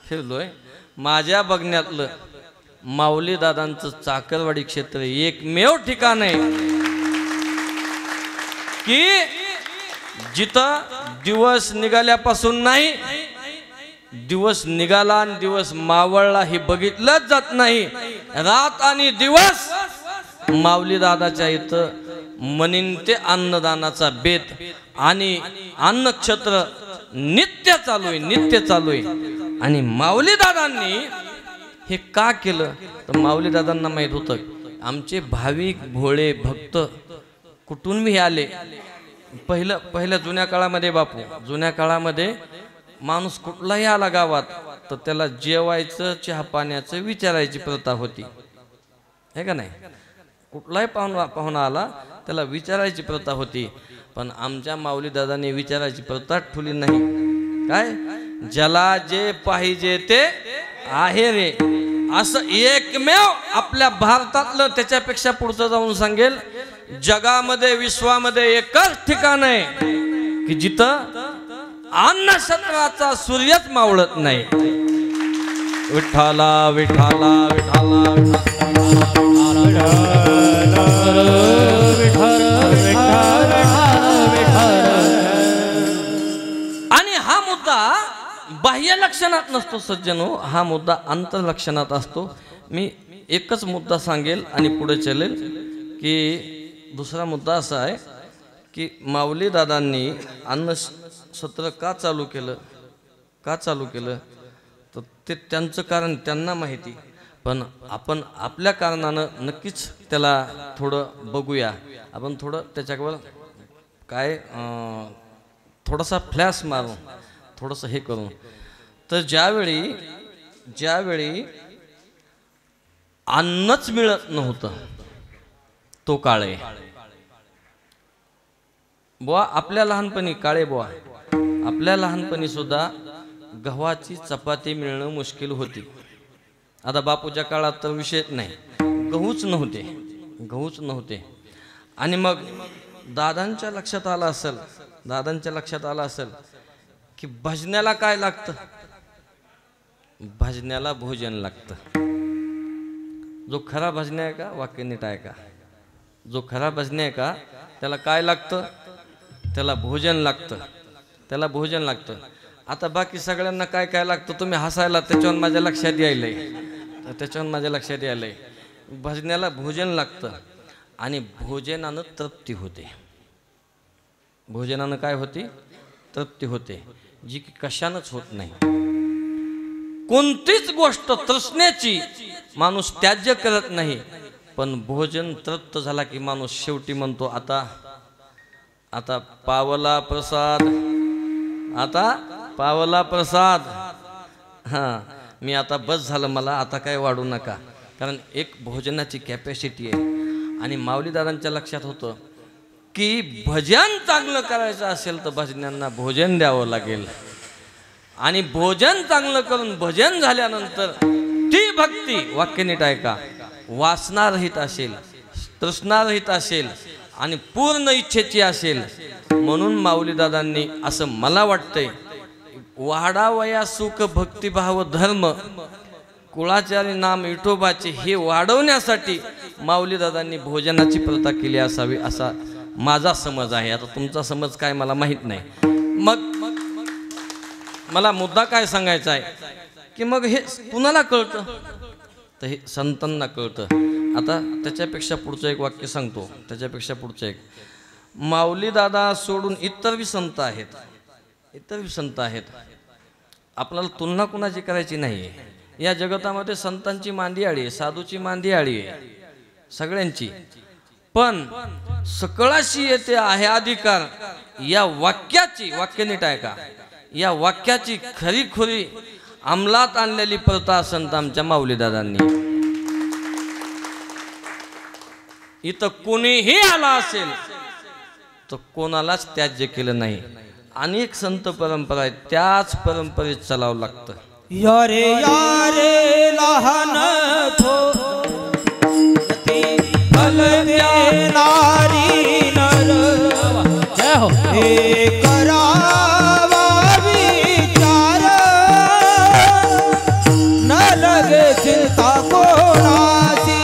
फिरलो आहे. माझ्या बघण्यातलं माऊली दादांचं चाकरवाडी क्षेत्र एकमेव ठिकाण आहे की जिथं दिवस निघाल्यापासून नाही, दिवस निघाला आणि दिवस मावळला हे बघितलंच जात नाही. रात आणि दिवस माऊली दादाच्या इथं मनीन ते अन्नदानाचा बेत आणि अन्नक्षेत्र नित्य चालू आहे. आणि माऊली दादांनी हे का केलं तर माऊली दादांना माहित होतं आमचे भाविक भोळे भक्त कुठून बी आले. पहिल्या जुन्या काळामध्ये बापू, जुन्या काळामध्ये माणूस कुठलाही आला गावात तर त्याला जेवायचं, चहा पाण्याचं विचारायची प्रथा होती, हे का नाही? कुठलाही पाहुणा आला त्याला विचारायची प्रथा होती. पण आमच्या माऊली दादाने विचारायची प्रथा ठेवली नाही. काय? ज्याला जे पाहिजे ते आहे रे, असं एकमेव आपल्या भारतातलं. त्याच्यापेक्षा पुढचं जाऊन सांगेल, जगामध्ये विश्वामध्ये एकच ठिकाण आहे की जिथं अन्नक्षेत्राचा सूर्यच मावळत नाही. विठ्ठला विठ्ठला विठ्ठला आणि हा मुद्दा बाह्य लक्षणात नसतो सज्जनो, हा मुद्दा अंतर्लक्षणात असतो. मी एकच मुद्दा सांगेल आणि पुढे चलेल की दुसरा मुद्दा असा आहे की माऊली दादांनी अन्न सत्र का चालू केलं तर ते त्यांचं कारण त्यांना माहिती. पण आपण आपल्या कारणानं नक्कीच त्याला थोडं बघूया. आपण थोडं त्याच्यावर काय थोडासा फ्लॅश मारून थोडंसं हे करून, तर ज्यावेळी अन्नच मिळत नव्हतं तो काळे बुवा, आपल्या लहानपणी काळे बुवा आपल्या लहानपणी सुद्धा गव्हाची चपाती मिळणं मुश्किल होती. आता बापूच्या काळात तर विषयच नाही, गहूच नव्हते. आणि मग दादांच्या लक्षात आलं असेल की भजण्याला काय लागतं, भजण्याला भोजन लागतं. जो खरा भजन आहे का, वाक्य नीट आहे का, जो खरा भजन आहे का त्याला काय लागतं, त्याला भोजन लागतं. आता बाकी सगळ्यांना काय काय लागतं तुम्ही हसायला, त्याच्यावर माझ्या लक्षात यायलंय. भजनाला भोजन लागतं आणि भोजनानं तृप्ती होते. भोजनानं काय होते, तृप्ती होते, जी की कशानंच होत नाही. कोणतीच गोष्ट तृष्णेची माणूस त्याज्य करत नाही, पण भोजन तृप्त झाला की माणूस शेवटी म्हणतो आता पावला प्रसाद, हां मी आता बस झालं, मला आता काय वाढू नका. कारण एक भोजनाची कॅपॅसिटी आहे. आणि माऊलीदादांच्या लक्षात होतं की भजन चांगलं करायचं असेल तर भजनांना भोजन द्यावं लागेल. आणि भोजन चांगलं करून भजन झाल्यानंतर ती भक्ती, वाक्य नीट आहे का, वासनारहित असेल, तृष्णारहित असेल आणि पूर्ण इच्छेची असेल. म्हणून माऊलीदादांनी असं मला वाटतंय, वाढावया सुख भक्तिभाव धर्म कुळाचारी नाम विठोबाचे हे वाढवण्यासाठी माऊलीदादांनी भोजनाची प्रथा केली असावी असा माझा समज आहे. आता तुमचा समज काय मला माहीत नाही. मग मला मुद्दा काय सांगायचा आहे की मग हे कुणाला कळतं, तर हे संतांना कळतं. आता त्याच्यापेक्षा पुढचं एक वाक्य सांगतो, माऊलीदादा सोडून इतर बी संत आहेत. आपल्याला तुलना कुणाची करायची नाही. या जगतामध्ये संतांची मांदियाळी आहे, साधूची मांदियाळी आहे, सगळ्यांची. पण सकळाशी येते आहे अधिकार या वाक्याची, वाक्य नीट आहे का, या वाक्याची खरी अंमलात आणलेली प्रथा संत आमच्या माऊलीदादांनी. इथं कोणीही आला असेल तर कोणालाच त्याज्य केलं नाही. अनेक संत परंपरा आहेत, त्याच परंपरेत चालावं लागतं. यारे लहान फल नारी नर हे करावा विचार न लगे चिंता कोणाची.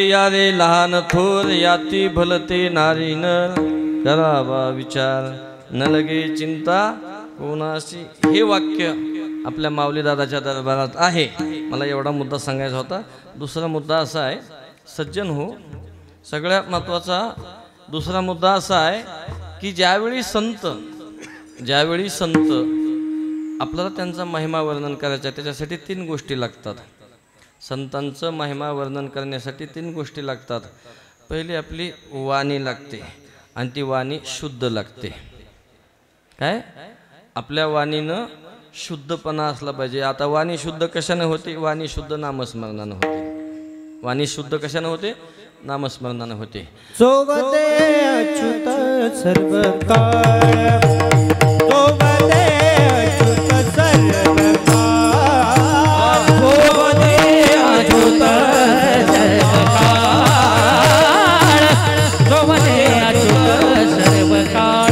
यारे लहान थोर याती भलते नारी नर करावा विचार न लगे चिंता कोणाशी. हे वाक्य आपल्या माऊलीदादाच्या दरबारात आहे. मला एवढा मुद्दा सांगायचा होता. दुसरा मुद्दा असा आहे, सज्जन हो, सगळ्यात महत्त्वाचा दुसरा मुद्दा असा आहे की ज्यावेळी संत आपल्याला त्यांचा महिमा वर्णन करायचा आहे, त्याच्यासाठी 3 गोष्टी लागतात. संतांचं महिमा वर्णन करण्यासाठी 3 गोष्टी लागतात. पहिली आपली वाणी लागते आणि ती वाणी शुद्ध लागते. काय? आपल्या वाणीनं शुद्धपणा असला पाहिजे. आता वाणी शुद्ध कशाने होते? वाणी शुद्ध नामस्मरणानं होते. वाणी शुद्ध कशाने होते? नामस्मरणानं होते. सोबते अच्युत सर्व काळ, सोबते अच्युत सर्व काळ, सोबते अच्युत सर्व काळ, सोबते अच्युत सर्व काळ.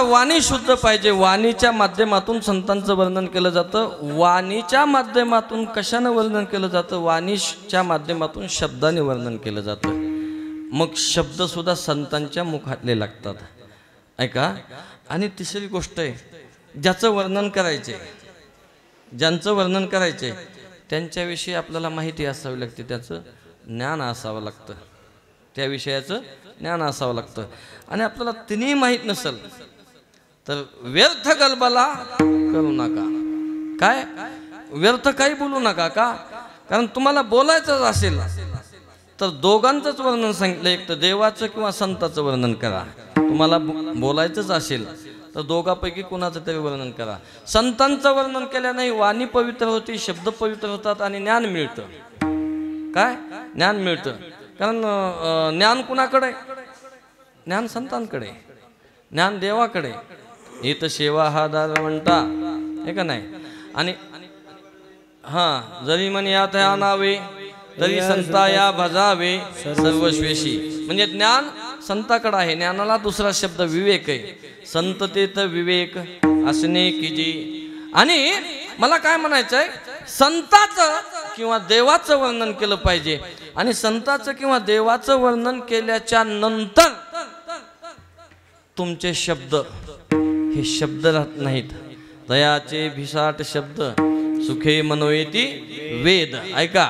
वाणी शुद्ध पाहिजे. वाणीच्या माध्यमातून संतांचं वर्णन केलं जातं. वाणीच्या माध्यमातून कशानं वर्णन केलं जातं? वाणीच्या माध्यमातून शब्दाने वर्णन केलं जातं. मग शब्द सुद्धा संतांच्या मुखातले लागतात. ऐका. आणि तिसरी गोष्ट आहे, ज्याचं वर्णन करायचे, ज्यांचं वर्णन करायचे त्यांच्याविषयी आपल्याला माहिती असावी लागते, त्याचं ज्ञान असावं लागतं, त्या विषयाचं ज्ञान असावं लागतं. आणि आपल्याला तिन्ही माहीत नसेल तर व्यर्थ गलबला करू नका. काय? व्यर्थ काही बोलू नका. का? कारण तुम्हाला बोलायचंच असेल तर दोघांचंच वर्णन सांगितलं. एक तर देवाचं किंवा संताचं वर्णन करा. तुम्हाला बोलायचंच असेल तर दोघांपैकी कुणाचं तरी वर्णन करा. संतांचं वर्णन केल्याने वाणी पवित्र होती, शब्द पवित्र होतात आणि ज्ञान मिळतं. काय? ज्ञान मिळतं. कारण ज्ञान कुणाकडे? ज्ञान संतांकडे, ज्ञान देवाकडे. इथं सेवा हा दार म्हणता हे का नाही. आणि जरी म्हणे यात आणावे तरी संता या भजावे सर्वस्वेशी. म्हणजे ज्ञान संताकडे आहे. ज्ञानाला दुसरा शब्द विवेक आहे. संततेत विवेक असणे कीजी. आणि मला काय म्हणायचं आहे, संताचं किंवा देवाचं वर्णन केलं पाहिजे. आणि संताचं किंवा देवाचं वर्णन केल्याच्या नंतर तुमचे शब्द हे शब्द राहत नाहीत. दयाचे भिसाट शब्द सुखे मनोयती वेद. ऐका.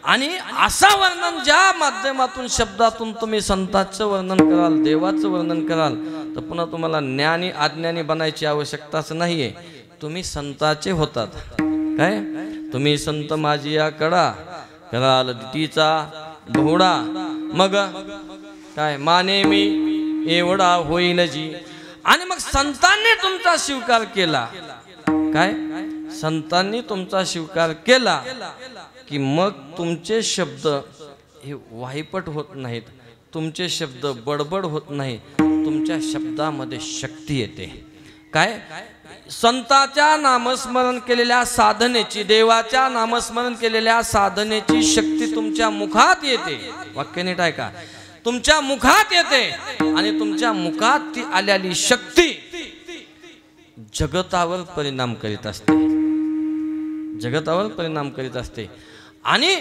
आणि असा वर्णन ज्या माध्यमातून शब्दातून तुम्ही संतांचं वर्णन कराल, देवाचं वर्णन कराल, तर पुन्हा तुम्हाला ज्ञानी अज्ञानी बनायची आवश्यकताच नाहीये. तुम्ही संताचे होतात. काय? तुम्ही संत माझी या कडा कराल दितीचा बहुडा. मग काय? माने मी एवढा होईल जी. आणि मग संतांनी तुमचा स्वीकार केला. काय? संतांनी तुमचा स्वीकार केला की मग तुमचे शब्द हे वाहिपट होत नाहीत, तुमचे शब्द बडबड होत नाही. तुमच्या शब्दामध्ये शक्ती येते. काय? संताच्या नामस्मरण केलेल्या साधनेची, देवाच्या नामस्मरण केलेल्या साधनेची शक्ती तुमच्या मुखात येते. वाक्य नीट ऐका. तुमच्या मुखात येते आणि तुमच्या मुखात ती आलेली शक्ती जगतावर परिणाम करीत असते. जगतावर परिणाम करीत असते. आणि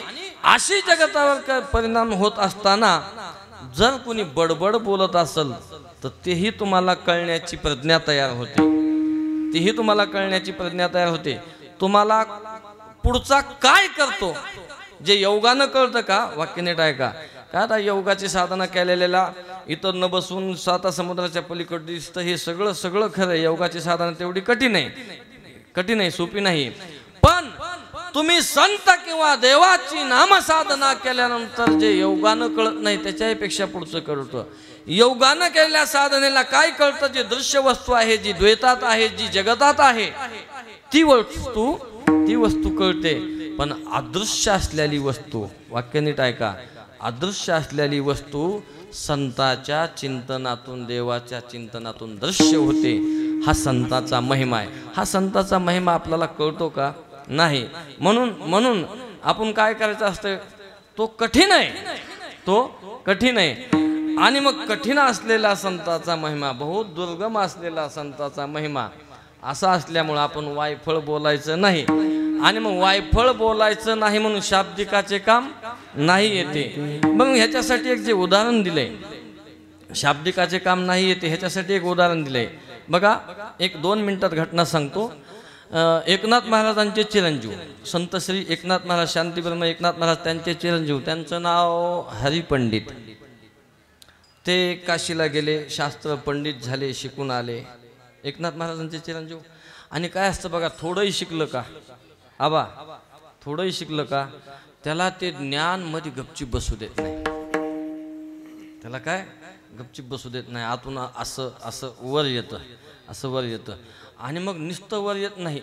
अशी जगतावर परिणाम होत असताना जर कोणी बडबड बोलत असेल तर तेही तुम्हाला कळण्याची प्रज्ञा तयार होते. तेही तुम्हाला कळण्याची प्रज्ञा तयार होते. तुम्हाला पुढचा काय करतो जे योगानं कळतं का? वाक्य नीट ऐका. का? आता योगाची साधना केलेल्या इतर न बसून 7 समुद्राच्या पलीकडे दिसतं हे सगळं सगळं खरं. योगाची साधना तेवढी कठीण आहे, सोपी नाही. पण तुम्ही संत किंवा देवाची नामसाधना केल्यानंतर जे योगानं कळत नाही त्याच्यापेक्षा पुढचं कळतं. योगानं केलेल्या साधनेला काय कळतं? जे दृश्य वस्तू आहे, जी द्वैतात आहे, जी जगतात आहे, ती वस्तू कळते. पण अदृश्य असलेली वस्तू, वाक्य नीट ऐका, अदृश्य असलेली वस्तू संताच्या चिंतनातून, देवाच्या चिंतनातून दृश्य होते. हा संताचा महिमा आहे. हा संताचा महिमा आपल्याला कळतो का? नाही. म्हणून आपण काय करायचं असतं? तो कठीण आहे. आणि मग कठीण असलेला संताचा महिमा, बहुत दुर्गम असलेला संताचा महिमा असा असल्यामुळे आपण वायफळ बोलायचं नाही. आणि मग वायफळ बोलायचं नाही म्हणून शाब्दिकाचे काम नाही येते. मग ह्याच्यासाठी एक जे उदाहरण दिलंय, शाब्दिकाचे काम नाही येते ह्याच्यासाठी एक उदाहरण दिलंय बघा. एक 2 मिनिटात घटना सांगतो. एकनाथ महाराजांचे चिरंजीव संत श्री एकनाथ महाराज शांतीब्रह्म एकनाथ महाराज त्यांचे चिरंजीव, त्यांचं नाव हरिपंडित. ते काशीला गेले, शास्त्र पंडित झाले, शिकून आले. एकनाथ महाराजांचे चिरंजीव. आणि काय असतं बघा, थोडंही शिकलं का आबा, थोडंही शिकलं का त्याला ते ज्ञान मध्ये गपचीप बसू देत नाही. त्याला काय गपचीप बसू देत नाही. आतून असं असं वर येतं, असं वर येतं. आणि मग नुसतं वर येत नाही,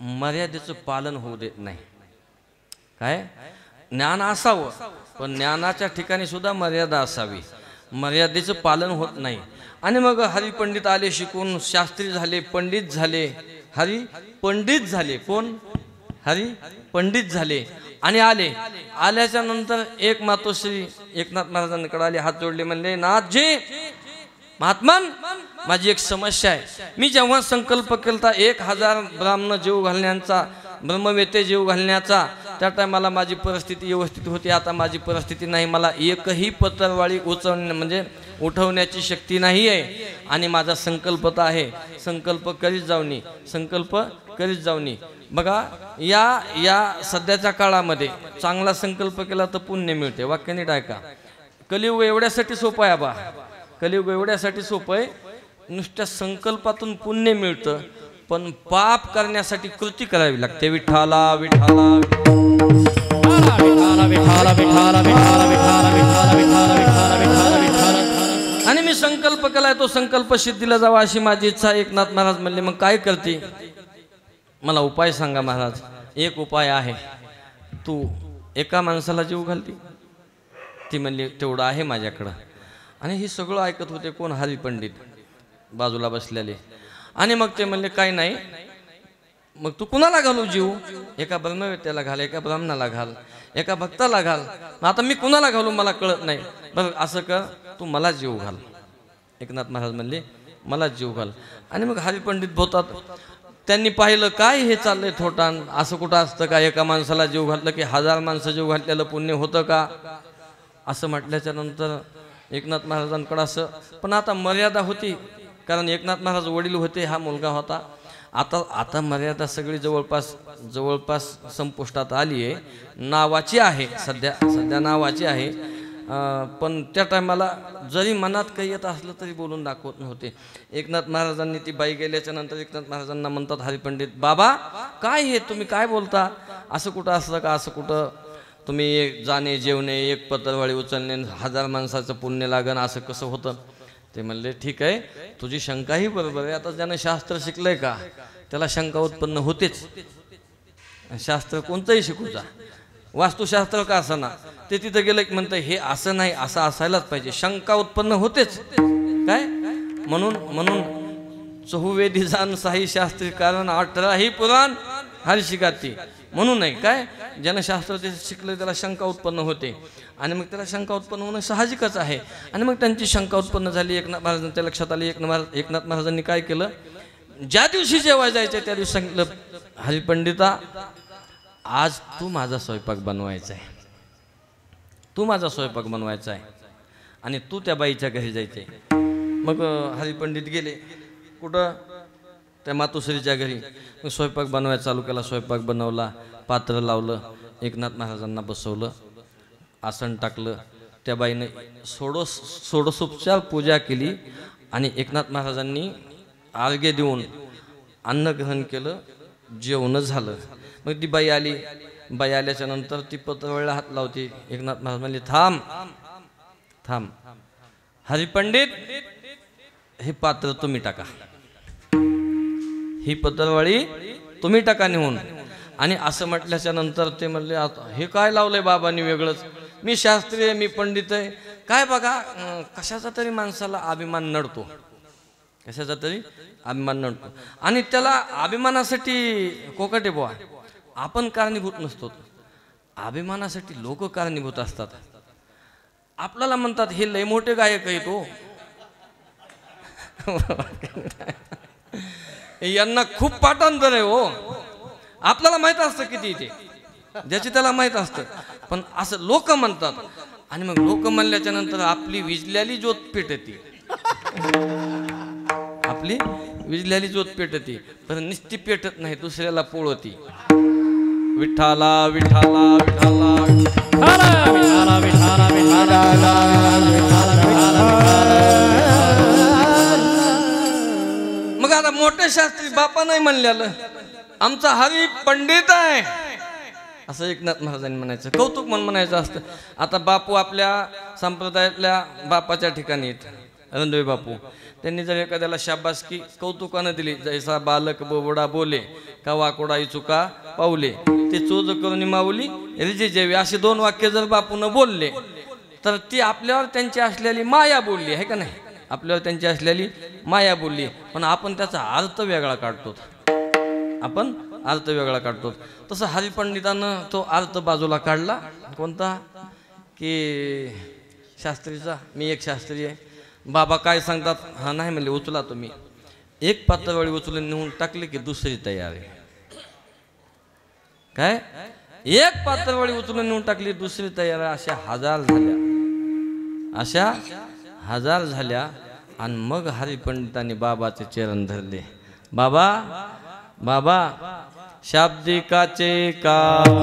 मर्यादेचं पालन होऊ देत नाही. काय ज्ञान असावं पण ज्ञानाच्या ठिकाणी सुद्धा मर्यादा असावी, मर्यादेचं पालन होत नाही. आणि मग हरिपंडित आले, शिकून शास्त्री झाले, पंडित झाले, हरी पंडित झाले. कोण? हरी पंडित झाले. आणि आल्याच्या नंतर एक मातोश्री एकनाथ महाराजांकडे आले, हात जोडले, म्हणले नाथजी महात्मन माझी एक समस्या आहे. मी जेव्हा संकल्प केलता 1000 ब्राह्मण जीव घालण्याचा, ब्रह्मवेते जीव घालण्याचा, त्या टायमाला माझी परिस्थिती व्यवस्थित होती. आता माझी परिस्थिती नाही, मला एकही पत्रवाळी उठवण्याची शक्ती नाही आहे. आणि माझा संकल्प तर आहे, संकल्प करीत जाऊनी, संकल्प करीत जाऊनी. बघा या सध्याच्या काळामध्ये चांगला संकल्प केला तर पुण्य मिळते. वाक्य नीट ऐका. कलियुग एवढ्यासाठी सोपं आहे बा, कलियुग एवढ्यासाठी सोपं आहे. नुसत्या संकल्पातून पुण्य मिळतं, पण पाप करण्यासाठी कृती करावी लागते. विठाला विठाला आणि मी संकल्प केलाय, तो संकल्प सिद्धीला जावा अशी माझी इच्छा. एकनाथ महाराज म्हणले मग काय करते, मला उपाय सांगा महाराज. एक उपाय आहे, तू एका माणसाला जीव घालती. ती म्हणली तेवढं आहे माझ्याकडं. आणि हे सगळं ऐकत होते कोण? हरिपंडित बाजूला बसलेले. आणि मग ते म्हणले काय नाही, मग तू कुणाला घालू जीव? एका ब्रह्मवेत्याला घाल, एका ब्राह्मणाला घाल, एका भक्ताला घाल. आता मी कुणाला घालू मला कळत नाही. बरं असं कर, तू मला जीव घाल. एकनाथ महाराज म्हणले मला जीव घाल. आणि मग हरिपंडित बोलतात, त्यांनी पाहिलं काय हे चाललंय थोटान, असं कुठं असतं का? एका माणसाला जीव घातलं की 1000 माणसं जीव घातलेलं पुण्य होतं का? असं म्हटल्याच्या नंतर एकनाथ महाराजांकडं असं, पण आता मर्यादा होती, कारण एकनाथ महाराज वडील होते, हा मुलगा होता. आता मर्यादा सगळी जवळपास संपुष्टात आली आहे. नावाची आहे, सध्या नावाची आहे. पण त्या टायमाला जरी मनात काही येत असलं तरी बोलून दाखवत नव्हते. एकनाथ महाराजांनी ती बाई गेल्याच्या नंतर एकनाथ महाराजांना म्हणतात हरिपंडित, बाबा काय हे तुम्ही काय बोलता? असं कुठं असतं का? असं कुठं तुम्ही एक जाणे जेवणे, एक पत्रवाळी उचलणे, 1000 माणसाचं पुण्य लागण, असं कसं होतं? ते म्हणले ठीक आहे, तुझी शंकाही बरोबर आहे. आता ज्यानं शास्त्र शिकलंय का त्याला शंका उत्पन्न होतेच. शास्त्र कोणतंही शिकू जा, वास्तुशास्त्र का असं ना, ते तिथं गेलं की म्हणतं हे असं नाही, असं असायलाच पाहिजे. शंका उत्पन्न होतेच. काय म्हणून चहुवेदी जाण साही शास्त्री, कारण 18ही पुराण हर शिकाती. म्हणून नाही काय, ज्यानं शास्त्र ते शिकलं त्याला शंका उत्पन्न होते. आणि मग त्याला शंका उत्पन्न होणं साहजिकच आहे. आणि मग त्यांची शंका उत्पन्न झाली. एकनाथ महाराजांच्या लक्षात आली. एकनाथ महाराजांनी काय केलं, ज्या दिवशी जेव्हा जायचं त्या दिवशी सांगितलं, हरिपंडिता आज तू माझा स्वयंपाक बनवायचा आहे, तू माझा स्वयंपाक बनवायचा आहे आणि तू त्या बाईच्या घरी जायचंय. मग हरिपंडित गेले कुठं? त्या मातोश्रीच्या घरी. मग स्वयंपाक बनवायला चालू केला. स्वयंपाक बनवला, पात्र लावलं, एकनाथ महाराजांना बसवलं, आसन टाकलं. त्या बाईने षोडशोपचार पूजा केली आणि एकनाथ महाराजांनी अर्घ्य देऊन अन्न ग्रहण केलं, जेवण झालं. मग ती बाई आली. बाई आल्याच्या नंतर ती पत्रवळीला हात लावते. एकनाथ महाराज म्हणले थांब हरिपंडित, हे पात्र तुम्ही टाका, ही पत्रवळी तुम्ही टाका नेऊन. आणि असं म्हटल्याच्या नंतर ते म्हणले हे काय लावलंय बाबांनी वेगळंच, मी शास्त्री आहे, मी पंडित आहे. काय बघा, कशाचा तरी माणसाला अभिमान नडतो, कशाचा तरी अभिमान नडतो. आणि त्याला अभिमानासाठी कोकटे बुवा आपण कारणीभूत नसतो, अभिमानासाठी लोक कारणीभूत असतात. आपल्याला म्हणतात हे लय मोठे गायक आहे तो, यांना खूप पाठांतर आहे हो, आपल्याला माहित असतं किती ते, ज्याची त्याला माहित असतं, पण असं लोक म्हणतात. आणि मग लोक म्हणल्याच्या नंतर आपली विजलेली ज्योत पेटती, आपली विजलेली ज्योत पेटती, पण निस्ती पेटत नाही, दुसऱ्याला पोळती. विठाला विठाला विठाला मग आता मोठे शास्त्री बापा नाही म्हणलेलं, आमचा हरी पंडित आहे असं एकनाथ महाराजांनी म्हणायचं, कौतुक म्हणून म्हणायचं असतं. आता बापू आपल्या संप्रदायातल्या बापाच्या ठिकाणी आहेत, रणदेव बापू, त्यांनी जर एखाद्याला शाबासकी कौतुकानं दिली, जैसा बालक बोबडा बोले का वाकोडाई चुका पावले ते चोज करून माऊली रिजे जेवी, असे 2 वाक्य जर बापून बोलले तर ती आपल्यावर त्यांची असलेली माया बोलली आहे का नाही, आपल्यावर त्यांची असलेली माया बोलली. पण आपण त्याचा अर्थ वेगळा काढतो, आपण अर्थ वेगळा काढतो. तसं हरिपंडितानं तो अर्थ बाजूला काढला. कोणता? की शास्त्रीचा. मी एक शास्त्री आहे, बाबा काय सांगतात, हा नाही म्हणले उचला तुम्ही. एक पातळवळी उचलून नेऊन टाकली की दुसरी तयार आहे. काय? एक पातळवळी उचलून नेऊन टाकली दुसरी तयार आहे. अशा 1000 झाल्या, अशा 1000 झाल्या. आणि मग हरिपंडितांनी बाबाचे चरण धरले. बाबा बाबा शाब्दिकाचे काम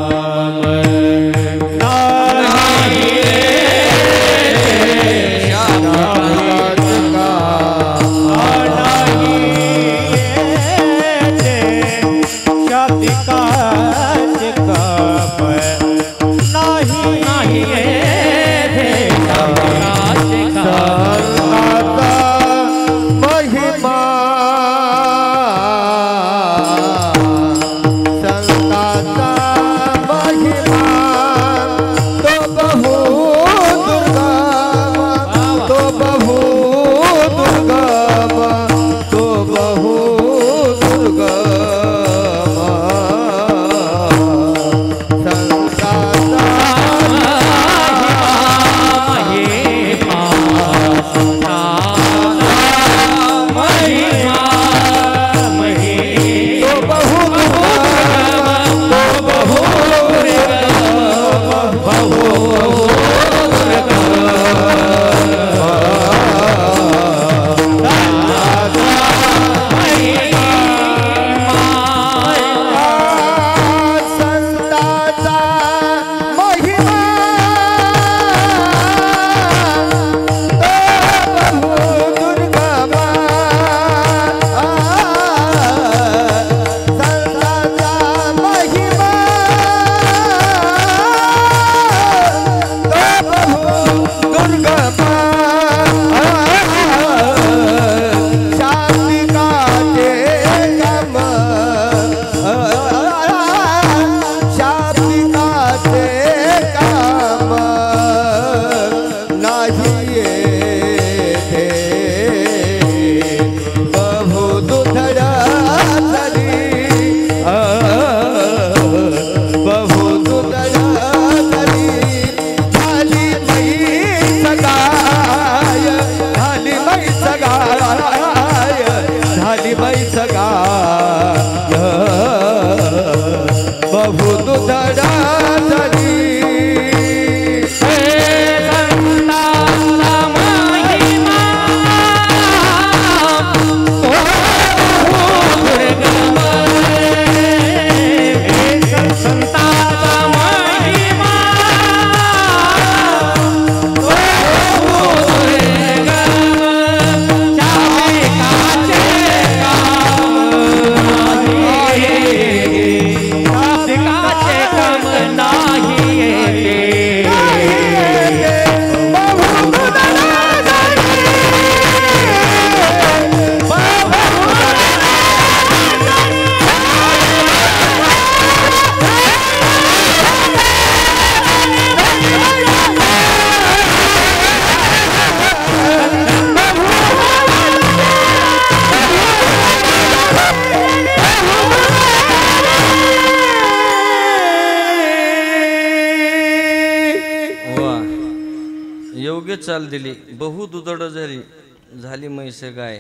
चाल दिली बहु दुधड जरी झाली म्हैस गाय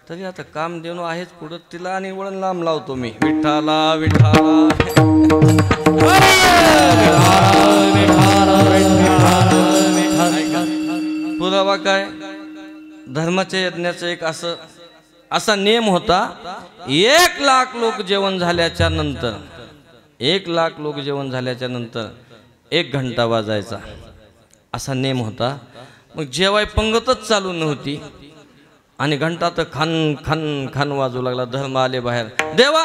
तरी आता कामधेनू आहेच पुढं, तिला आणि वळण लांब लावतो मी. विठ्ठला विठ्ठला पुरावा काय? धर्माच्या यज्ञाचा एक असा नियम होता. 1,00,000 लोक जेवण झाल्याच्या नंतर 1,00,000 लोक जेवण झाल्याच्या नंतर 1 घंटा वाजायचा असा नियम होता. मग जेवाय पंगतच चालू नव्हती आणि घंटा तर खान खान खान वाजू लागला. धर्म आले बाहेर. देवा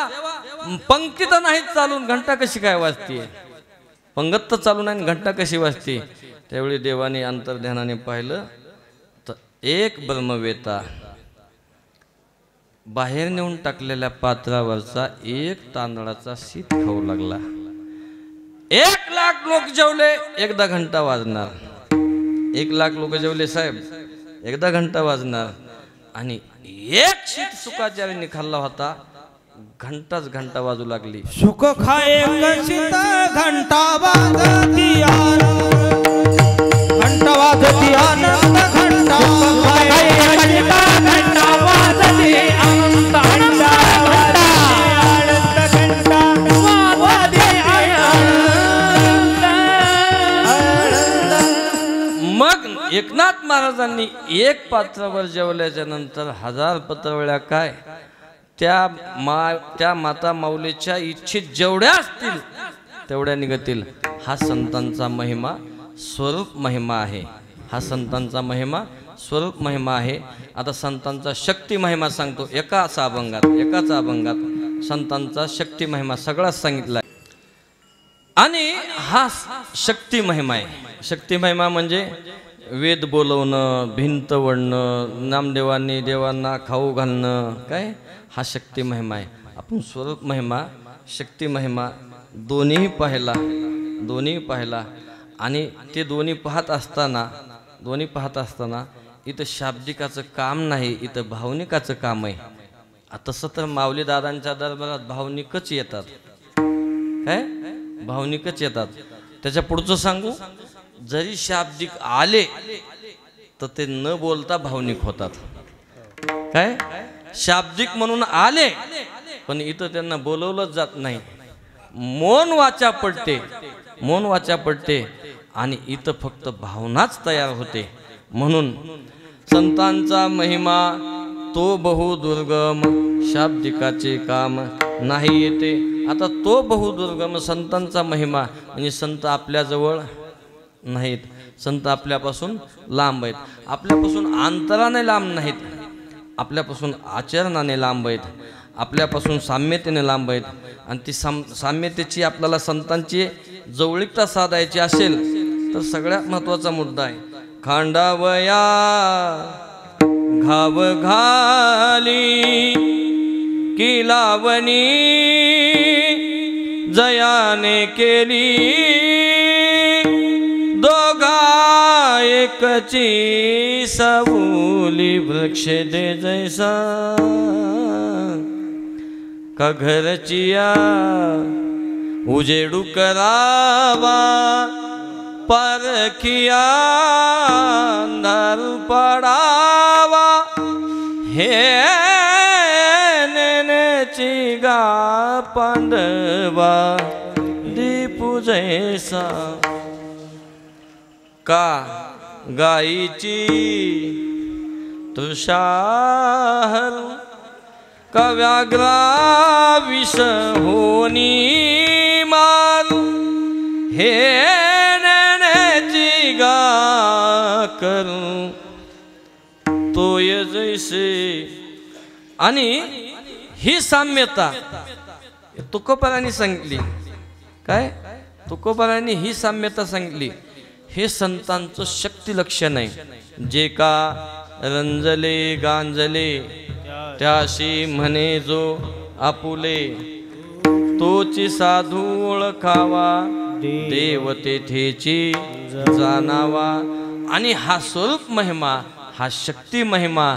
पंक्ती तर नाही चालून घंटा कशी काय वाजतीये? पंगत तर चालू नाही घंटा कशी वाजते? त्यावेळी देवाने अंतर्ध्यानाने पाहिलं तर एक ब्रह्मवेता बाहेर नेऊन टाकलेल्या पात्रावरचा 1 तांदळाचा शीत खाऊ लागला. 1,00,000 लोक जेवले, एकदा घंटा वाजणार. 1,00,000 लोक जेवले साहेब, एकदा घंटा वाजणार. आणि 1 शीत सुखाचार्यांनी खाल्ला होता, घंटाच घंटा वाजू लागली. सुख खाए कशित घंटा वाजती आनंद, घंटा वाजती आनंद, घंटा खाए कशित घंटा वाजती आनंद, घंटा वाजती आनंद. मग एकनाथ महाराजांनी 1 पात्रावर जेवल्याच्या नंतर 1000 पत्रवळ्या काय त्या माता माऊलीच्या इच्छित जेवढ्या असतील तेवढ्या निघतील. हा संतांचा महिमा स्वरूप महिमा आहे. हा संतांचा महिमा स्वरूप महिमा आहे. आता संतांचा शक्ती महिमा सांगतो. एकाच अभंगात संतांचा शक्ती महिमा सगळाच सांगितला. आणि हा शक्ती महिमा आहे. शक्ती महिमा म्हणजे वेद बोलवणं, भिंत वडणं, नामदेवांनी देवांना खाऊ घालणं, काय हा शक्ती महिमा आहे. आपण स्वरूप महिमा शक्ती महिमा दोन्ही पाहिला. आणि ते दोन्ही पाहत असताना इथं शाब्दिकाचं काम नाही, इथं भावनिकाचं काम आहे. तसं तर माऊली दादांच्या दरबारात भावनिकच येतात. काय भावनिकच येतात. त्याच्या पुढचं सांगू, जरी शाब्दिक आले तर ते न बोलता भावनिक होतात. काय शाब्दिक म्हणून आले पण इथं त्यांना बोलवलंच जात नाही. मौन वाचा पडते आणि इथं फक्त भावनाच तयार होते. म्हणून संतांचा महिमा तो बहुदुर्गम, शाब्दिकाचे काम नाही येते. आता तो बहुदुर्गम संतांचा महिमा म्हणजे संत आपल्याजवळ नाहीत, संत आपल्यापासून लांब आहेत. आपल्यापासून अंतराने लांब नाहीत, आपल्यापासून आचरणाने लांब आहेत, आपल्यापासून साम्यतेने लांब आहेत. आणि ती साम्यतेची आपल्याला संतांची जवळीकता साधायची असेल तर सगळ्यात महत्त्वाचा मुद्दा आहे खांडावया घाव घाली की लावणी जयाने केली दोघा एकची सावली वृक्ष दे जैसा का घरचिया उजेडू करावा परखिया अंधार पडावा हे नेनेची गा पांडवा दीपू जैसा का गाईची तुषार का व्याघ्रा विष होनी मार हे नेण्याची गा करू तोय जैसे. आणि ही साम्यता तुकोबारांनी सांगितली. काय तुकोबारांनी ही साम्यता सांगितली. हे संतांचं शक्ती लक्षण आहे. जे का रंजले गांजले त्याशी म्हणे जो आपुले तोची साधू ओळखावा देव तेथेची जाणावा. आणि हा स्वरूप महिमा हा शक्ती महिमा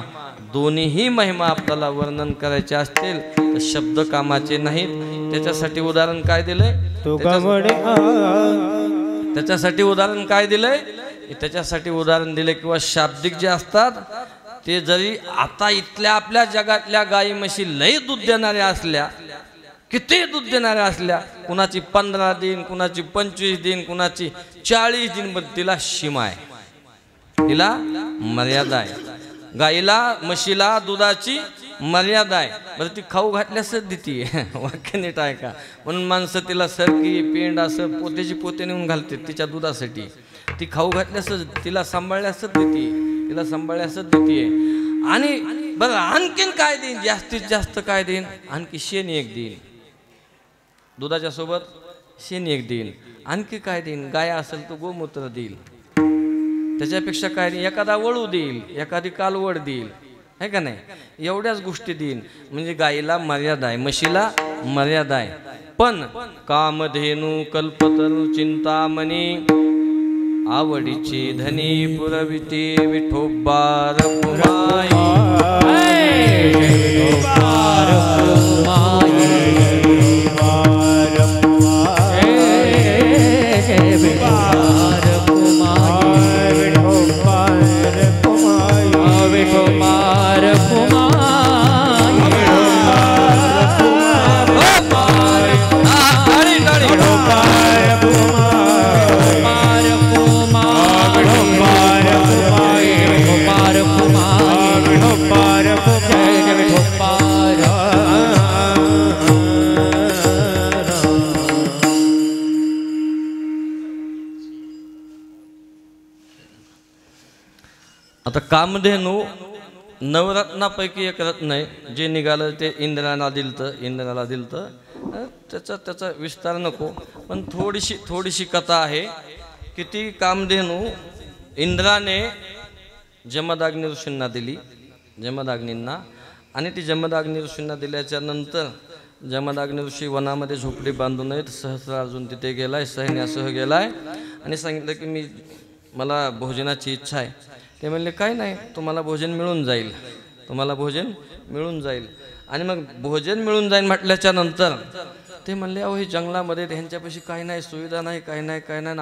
दोन्हीही महिमा आपल्याला वर्णन करायचे असतील तर शब्द कामाचे नाहीत. त्याच्यासाठी उदाहरण काय दिलंय? त्याच्यासाठी उदाहरण काय दिलंय? त्याच्यासाठी उदाहरण दिले किंवा शाब्दिक जे असतात ते जरी आता इथल्या आपल्या जगातल्या गाई म्हशी लय दूध देणाऱ्या असल्या, किती दूध देणाऱ्या असल्या, कुणाची 15 दिन, कुणाची 25 दिन, कुणाची 40 दिन, पण तिला सीमा आहे, तिला मर्यादा आहे. गाईला म्हशीला दुधाची मर्यादा आहे. बरं ती खाऊ घातल्यासच देते वाक्य नीट आहे का. म्हणून माणसं तिला सरकी पेंड असं पोतेची पोते नेऊन घालते तिच्या दुधासाठी. ती खाऊ घातल्यासच, तिला सांभाळल्यासच देते, तिला सांभाळल्यासच देते. आणि बरं आणखीन काय देईन, जास्तीत जास्त काय देईन, आणखी शेण एक देईन, दुधाच्या सोबत शेण एक देईन. आणखी काय देईन, गाय असेल तर गोमूत्र देईल, त्याच्यापेक्षा काय देईन, एखादा वळू देईल, एखादी कालवड देईल, आहे का नाही, एवढ्याच गोष्टी देईन. म्हणजे गाईला मर्यादा आहे, म्हशीला मर्यादा आहे. पण कामधेनू कल्पतरू चिंतामणी आवडीची धनी पुरविते विठोबा रखुमाई. आता कामधेनू नवरत्नापैकी एक रत्न आहे, जे निघालं ते इंद्राला दिलतं. त्याचा विस्तार नको, पण थोडीशी कथा आहे की ती कामधेनू इंद्राने जमदाग्नी ऋषींना दिली, जमदाग्नींना. आणि ती जमदाग्नी ऋषींना दिल्याच्या नंतर जमदाग्नी ऋषी वनामध्ये झोपडी बांधून आहेत. सहस्रार्जुन तिथे गेलाय, सैन्यासह गेलाय आणि सांगितलं की मला भोजनाची इच्छा आहे. ते म्हणले काय नाही, तुम्हाला भोजन मिळून जाईल, तुम्हाला भोजन मिळून जाईल. आणि मग भोजन मिळून जाईल म्हटल्याच्या नंतर ते म्हणले अहो हे जंगलामध्ये त्यांच्यापाशी काही नाही, सुविधा नाही, काही नाही.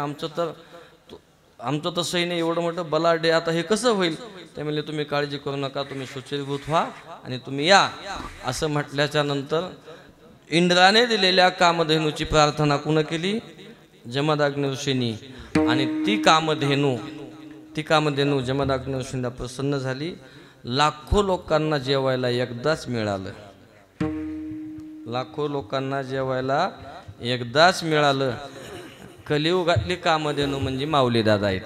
आमचं तर सैन्य एवढं मोठं बलाढ्य, आता हे कसं होईल. ते म्हणले तुम्ही काळजी करू नका, तुम्ही सुचिरभूत व्हा आणि तुम्ही या. असं म्हटल्याच्या नंतर इंद्राने दिलेल्या कामधेनूची प्रार्थना कुणा केली, जमदाग्नी ऋषींनी. आणि ती कामधेनू जमदाग्नी ऋषींना प्रसन्न झाली. लाखो लोकांना जेवायला एकदाच मिळालं, लाखो लोकांना जेवायला एकदाच मिळालं. कलियुगातली कामधेनू म्हणजे माऊली दादा आहेत.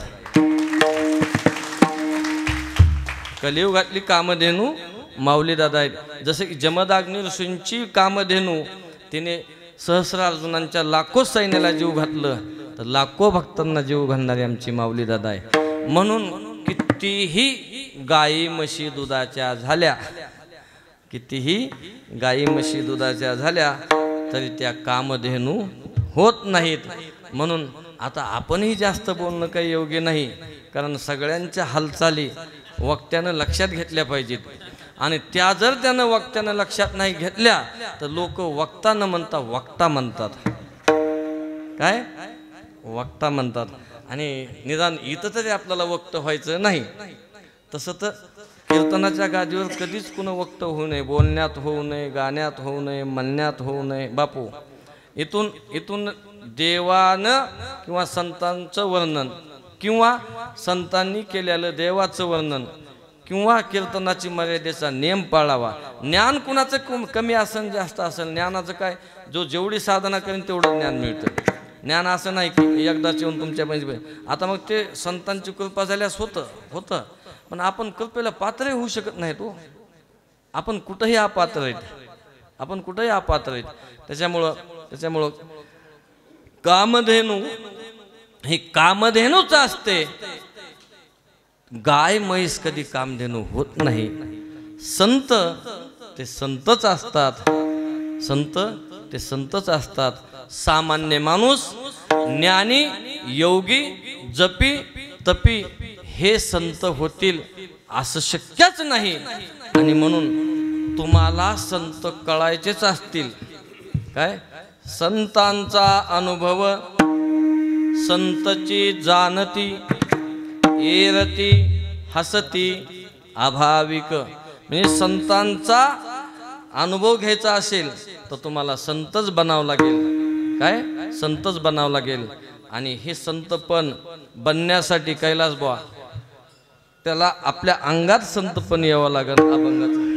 कलियुगातली कामधेनू माऊली दादा आहेत. जसे की जमदाग्नी ऋषींची कामधेनू तिने सहस्रार्जुनांच्या लाखो सैन्याला जीव घातलं, तर लाखो भक्तांना जीव घालणारी आमची माऊली दादा आहे. म्हणून कितीही गाई म्हशी दुधाच्या झाल्या, कितीही गाई म्हशी दुधाच्या झाल्या तरी त्या कामधेनू होत नाहीत. म्हणून आता आपणही जास्त बोलणं काही योग्य नाही, कारण सगळ्यांच्या हालचाली वक्त्यानं लक्षात घेतल्या पाहिजेत. आणि त्या जर त्यानं वक्त्यानं लक्षात नाही घेतल्या तर लोक वक्ता न म्हणता वक्ता म्हणतात. काय वक्ता म्हणतात. आणि निदान इथं तरी आपल्याला वक्त व्हायचं नाही. तसं तर कीर्तनाच्या गादीवर कधीच कुणं वक्त होऊ नये, बोलण्यात होऊ नये, गाण्यात होऊ नये, म्हणण्यात होऊ नये. बापू इथून देवानं किंवा संतांचं वर्णन किंवा संतांनी केलेलं देवाचं वर्णन किंवा कीर्तनाची मर्यादेचा नियम पाळावा. ज्ञान कुणाचं कमी असेल जास्त असेल, ज्ञानाचं काय, जो जेवढी साधना करेन तेवढं ज्ञान मिळतं. ज्ञान असं नाही की एकदाच येऊन तुमच्या पाहिजे. आता मग ते संतांची कृपा झाल्यास होतं, पण आपण कृपेला पात्र होऊ शकत नाही. तो आपण कुठंही अपात्र आहेत, त्याच्यामुळं कामधेनू ही कामधेनूच असते. गाय म्हैस कधी कामधेनू होत नाही. संत ते संतच असतात. सामान्य माणूस, ज्ञानी, योगी, जपी, तपी हे संत होतील असं शक्यच नाही. आणि म्हणून तुम्हाला संत कळायचेच असतील. काय संतांचा अनुभव, संतची जाणती, एरती, हसती, अभाविक म्हणजे संतांचा अनुभव घ्यायचा असेल तर तुम्हाला संतच बनावं लागेल. काय संतच बनावं लागेल. आणि हे संतपण बनण्यासाठी कैलास बुवा त्याला आपल्या अंगात संतपण यावं लागेल. अभंगाचं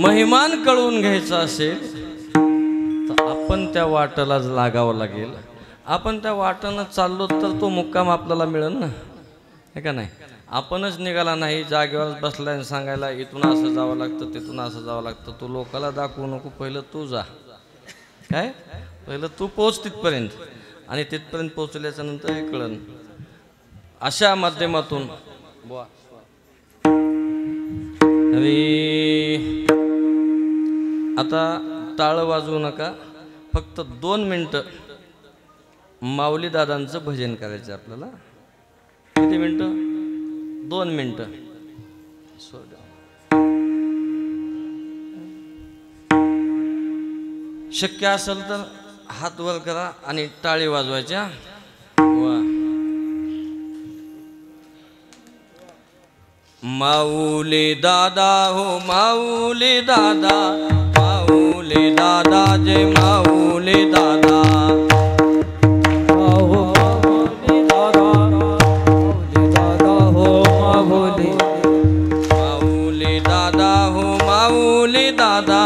महिमान कळून घ्यायचा असेल तर आपण त्या वाटेलाच लागावं लागेल. आपण त्या वाटेनं चाललो तर तो मुक्काम आपल्याला मिळेल ना, हे का नाही. आपणच निघाला नाही, जागेवर बसला आणि सांगायला इथून असं जावं लागतं तिथून असं जावं लागतं, तू लोकाला दाखवू नको, पहिलं तू जा. काय पहिलं तू पोच तिथपर्यंत, आणि तिथपर्यंत पोचल्याच्या नंतर हे कळन. अशा माध्यमातून आता टाळ वाजवू नका, फक्त 2 मिनटं माऊली दादांचं भजन करायचं आपल्याला. किती मिनटं? 2 मिनटं. शक्य असेल तर हात वर करा आणि टाळी वाजवायच्या. वा. माऊली दादा हो माऊली दादा, माऊली दादा जय माऊली दादा. माऊली दादा, माऊली दादा हो माऊली. माऊली दादा हो माऊली दादा,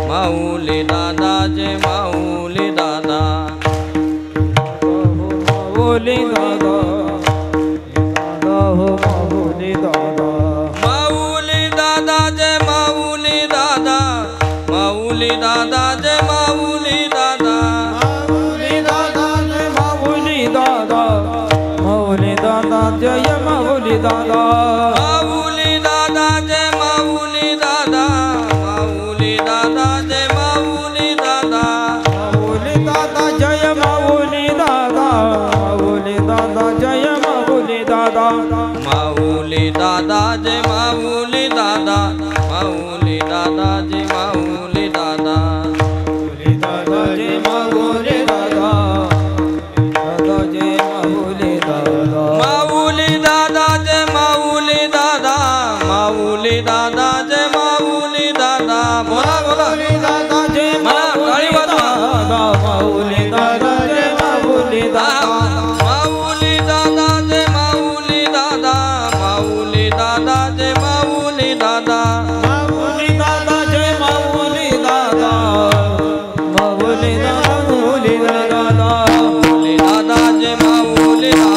माऊली दादा जय माऊली दादा. माऊली दादा, दादा हो माऊली दादा. माऊली दादा जय माऊली दादा, माऊली दादा जय माऊली दादा. माऊली दादा जय माऊली दादा, माऊली दादा जय माऊली दादा. माऊली दादा जय माऊली दादा, माऊली दादा जय माऊली दादा. माऊली दादा जय माऊली दादा, माऊली दादा जय माऊली दादा. माऊली दादा जय माऊली दादा, माऊली दादा जय माऊली दादा. माऊली दादा जय माऊली दादा, दादा जय माऊली दादा. माऊली दादा जय माऊली दादा, माऊली दादा जय माऊली दादा. बोला बोला. माऊली दादा जय मला टाळी वाजवा. माऊली दादा जय माऊली दादा. माऊली दादा जय माऊली दादा, माऊली दादा जय माऊली दादा. माऊली दादा जय माऊली दादा, माऊली दादा, माऊली दादा. माऊली दादा जय माऊली दादा.